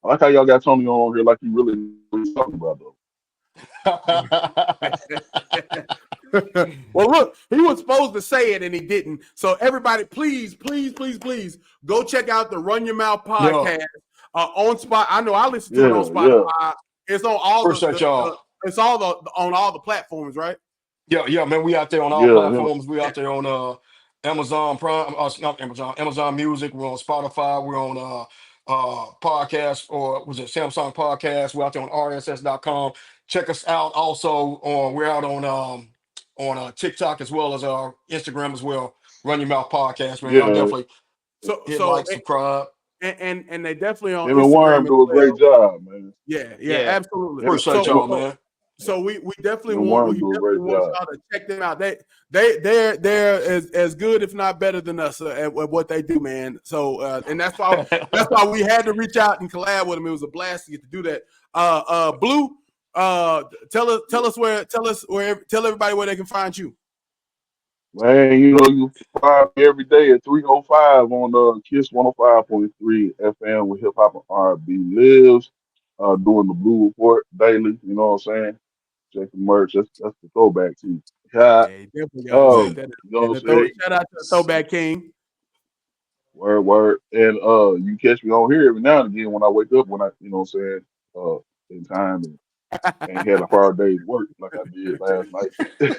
I like how y'all got Tony on here like he really was talking about though. Well, look, he was supposed to say it and he didn't. So everybody, please go check out the Run Your Mouth podcast on Spot. I know I listen to it on Spotify. Yeah. It's on all it's on all the platforms, right? Yeah, man. We out there on all platforms. We out there on Amazon Prime, not Amazon Music. We're on Spotify. We're on podcast, or was it Samsung Podcast? We're out there on RSS.com. Check us out. Also, we're out on TikTok as well as our Instagram as well. Run Your Mouth Podcast, man. Y'all definitely hit like, subscribe. And they definitely on Him and Worm do a great job, man. Yeah, absolutely. Appreciate y'all, man. So we definitely want y'all to check them out. They're as good, if not better than us at what they do, man. So and that's why we had to reach out and collab with them. It was a blast to get to do that. Blue, tell everybody where they can find you. Man, you find me every day at 3:05 on Kiss 105.3 FM with Hip Hop and R&B Lives. Doing the Blue Report daily. You know what I'm saying? Check the merch. That's the throwback too. Yeah, definitely got you know what I'm saying? Shout out to Throwback King. Word. And you catch me on here every now and again when I wake up, when I, you know what I'm saying, in time and had a hard day's work like I did last night. Yeah,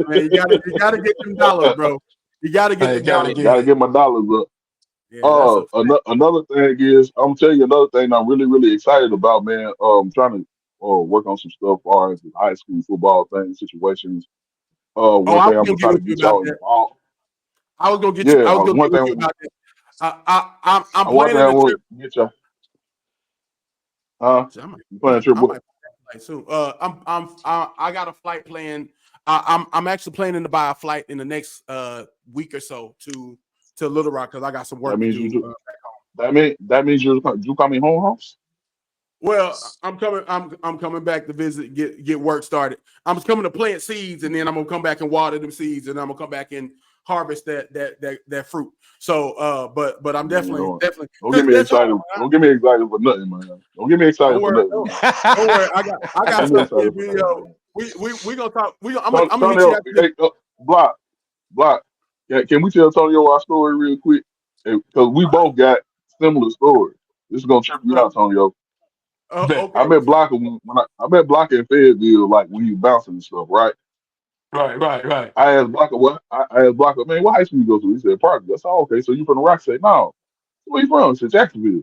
man, you gotta get them dollars, bro. You gotta get gotta get my dollars up. Yeah, another thing is, I'm telling you another thing I'm really, really excited about, man. Trying to work on some stuff as far as the high school football thing, situations. One thing I'm gonna try to get y'all involved. I was gonna get you. I was gonna get you about that. I'm planning a trip. Get y'all. You planning a trip? Soon. I got a flight planned. I'm actually planning to buy a flight in the next week or so to Little Rock because I got some work to do. That means you coming home? Well, I'm coming back to visit, get work started. I'm coming to plant seeds, and then I'm gonna come back and water them seeds, and I'm gonna come back and harvest that fruit. So, but I'm definitely. Don't get me excited. Don't get me excited for nothing, man. Don't get me excited for nothing. Don't worry. I got something. We gonna talk. I'm gonna hit you. Block. Can we tell Tonyo our story real quick? Because we both got similar stories. This is gonna trip you out, Tonyo. Okay. I met Blocker in Fayetteville, like when he was bouncing and stuff, right? Right. I asked Blocker what I asked Blocker, man, what high school you go to? He said Parker. That's all okay. So you from the Rock? I said, no. Where you from? He said Jacksonville.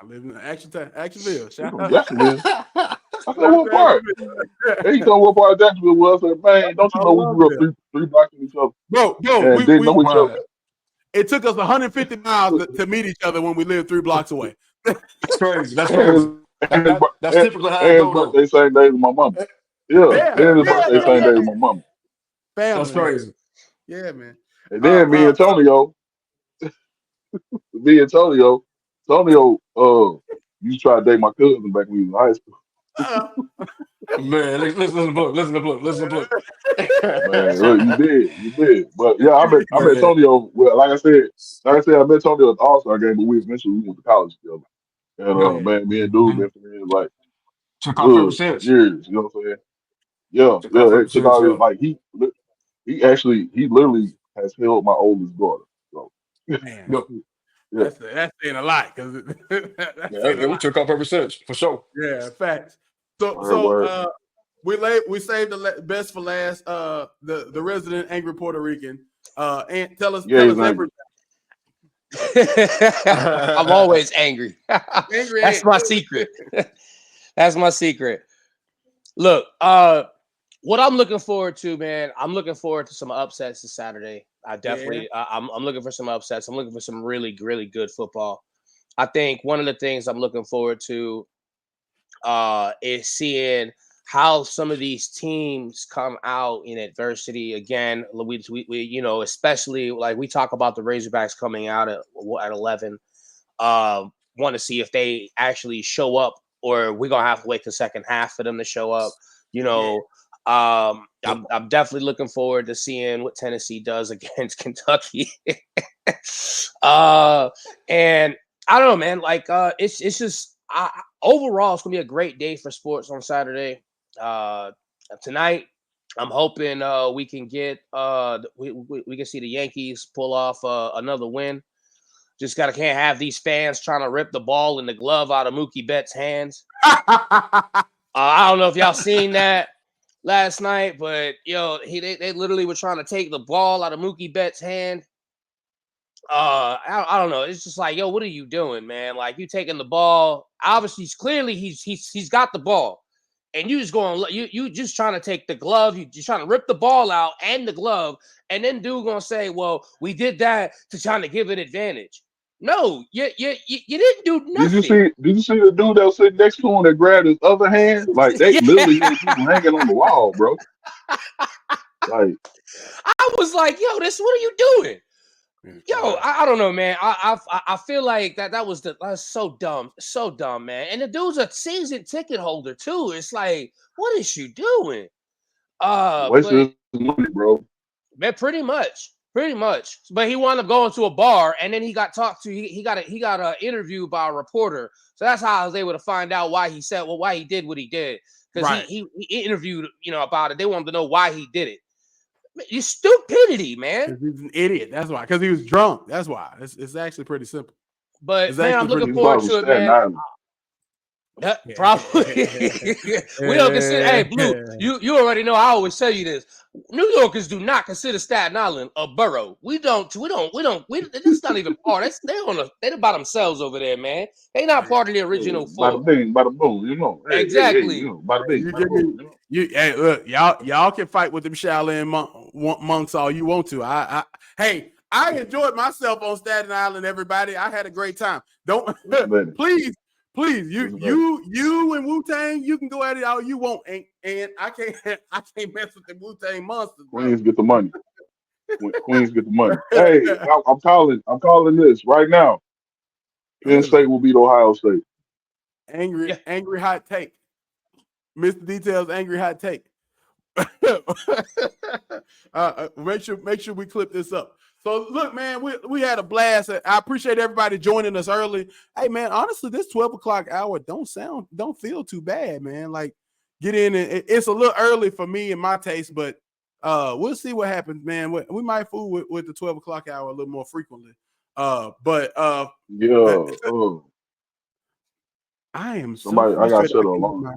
I live in Actionville. You Shout from out, Jacksonville? I said, shout what out part? to And he Actionville. told me what part of Jacksonville was. I said, man, don't you I know we love grew up it. three blocks from each other Bro, and didn't know each other? Right. it took us 150 miles to meet each other when we lived 3 blocks away. That's crazy. That's And his, crazy. That's typically how I and his go though. birthday same day as my mama. Yeah, Yeah, and his yeah, birthday same day as my mama. That's family, man. crazy. Yeah, man. And then me and Tonio, used to try to date my cousin back when we was in high school. uh, Man, listen to Book. Listen to Book. Man, look, you did. But yeah, I met Man, Tonio. Well, like I said, I met Tonio at the All Star game, but we went to college together. And yep. yeah, man, me and dude Mhm. been friends like Took off ever good for since. years. You know what I'm saying? Yeah, Took off yeah. ever It took since. all this. Yeah. Like he literally has held my oldest daughter. So man. Yep. yeah, That's saying a lot because that's saying Yeah, a we lot. took off ever since for sure. Yeah, facts. So word. we saved the best for last. The resident angry Puerto Rican. And tell us Yeah, he's angry. everything. I'm always angry. Angry That's Ant. my secret. That's my secret. Look, what I'm looking forward to, man, I'm looking forward to some upsets this Saturday. Yeah. I'm looking for some upsets. I'm looking for some really, really good football. I think one of the things I'm looking forward to is seeing how some of these teams come out in adversity. Again, we you know, especially like we talk about the Razorbacks coming out at 11. Want to see if they actually show up, or we're gonna have to wait the second half for them to show up. You know, I'm definitely looking forward to seeing what Tennessee does against Kentucky. And I don't know, man. Like, it's just overall, it's gonna be a great day for sports on Saturday. Tonight, I'm hoping we can get we can see the Yankees pull off another win. Just can't have these fans trying to rip the ball and the glove out of Mookie Betts' hands. I don't know if y'all seen that last night, but they literally were trying to take the ball out of Mookie Betts' hand. I don't know. It's just like, what are you doing, man? Like, you taking the ball. Obviously, clearly he's got the ball, and you just going you just trying to take the glove. You just trying to rip the ball out and the glove, and then dude gonna say, well, we did that to trying to give an advantage. No, you didn't do nothing. Did you see the dude that was sitting next to him that grabbed his other hand? Like they Yeah. literally had people hanging on the wall, bro. Like I was like, what are you doing? I don't know, man. I feel like that's so dumb, man. And the dude's a season ticket holder too. It's like, what is you doing? But wasting his money, bro. man, pretty much. But he wound up going to a bar, and then he got talked to. He got interviewed by a reporter. So that's how I was able to find out why he did what he did, because Right. he interviewed about it. They wanted to know why he did it. You stupidity, man. He's an idiot. That's why. Because he was drunk. That's why. It's actually pretty simple. But It's man, I'm actually looking pretty He's forward from to it, Staten man. Island. Probably. We don't consider. Hey, Blue, you already know. I always tell you this. New Yorkers do not consider Staten Island a borough. We don't. It's not even part. They're by themselves over there, man. They not part of the original Bada four. bing, bada boom, Hey, Exactly. bada bing, You bada give me boom, hey, look, y'all can fight with them Shaolin monks all you want to. Hey, I enjoyed myself on Staten Island, everybody. I had a great time. Don't please, you and Wu-Tang, you can go at it all you want, and I can't mess with the Wu-Tang monsters, bro. Queens get the money. Queens get the money. Hey, I'm calling this right now. Penn State will beat Ohio State. Angry hot take. Mr. Details, angry hot take. Make sure we clip this up. So look, man, we had a blast. I appreciate everybody joining us early. Hey, man, honestly, this 12 o'clock hour don't feel too bad, man. Like, get in, and it's a little early for me and my taste, but we'll see what happens, man. We might fool with the 12 o'clock hour a little more frequently. But I am so I got to frustrated. shut it alone.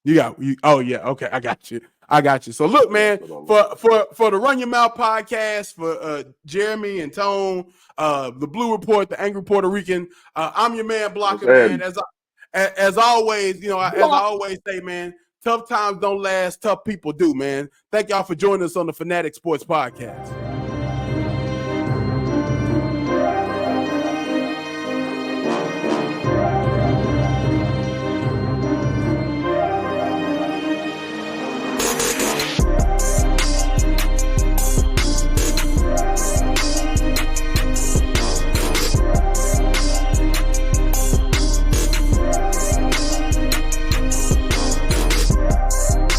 You. Oh yeah, okay, I got you. I got you. So look, man, That's what I like. for the Run Your Mouth podcast, for Jeremy and Tone, the Blue Report, the Angry Puerto Rican, I'm your man, What's Blocker, man. happening? As always, you know, as I Block. always say, man, tough times don't last, tough people do, man. Thank y'all for joining us on the Fanatic Sports Podcast.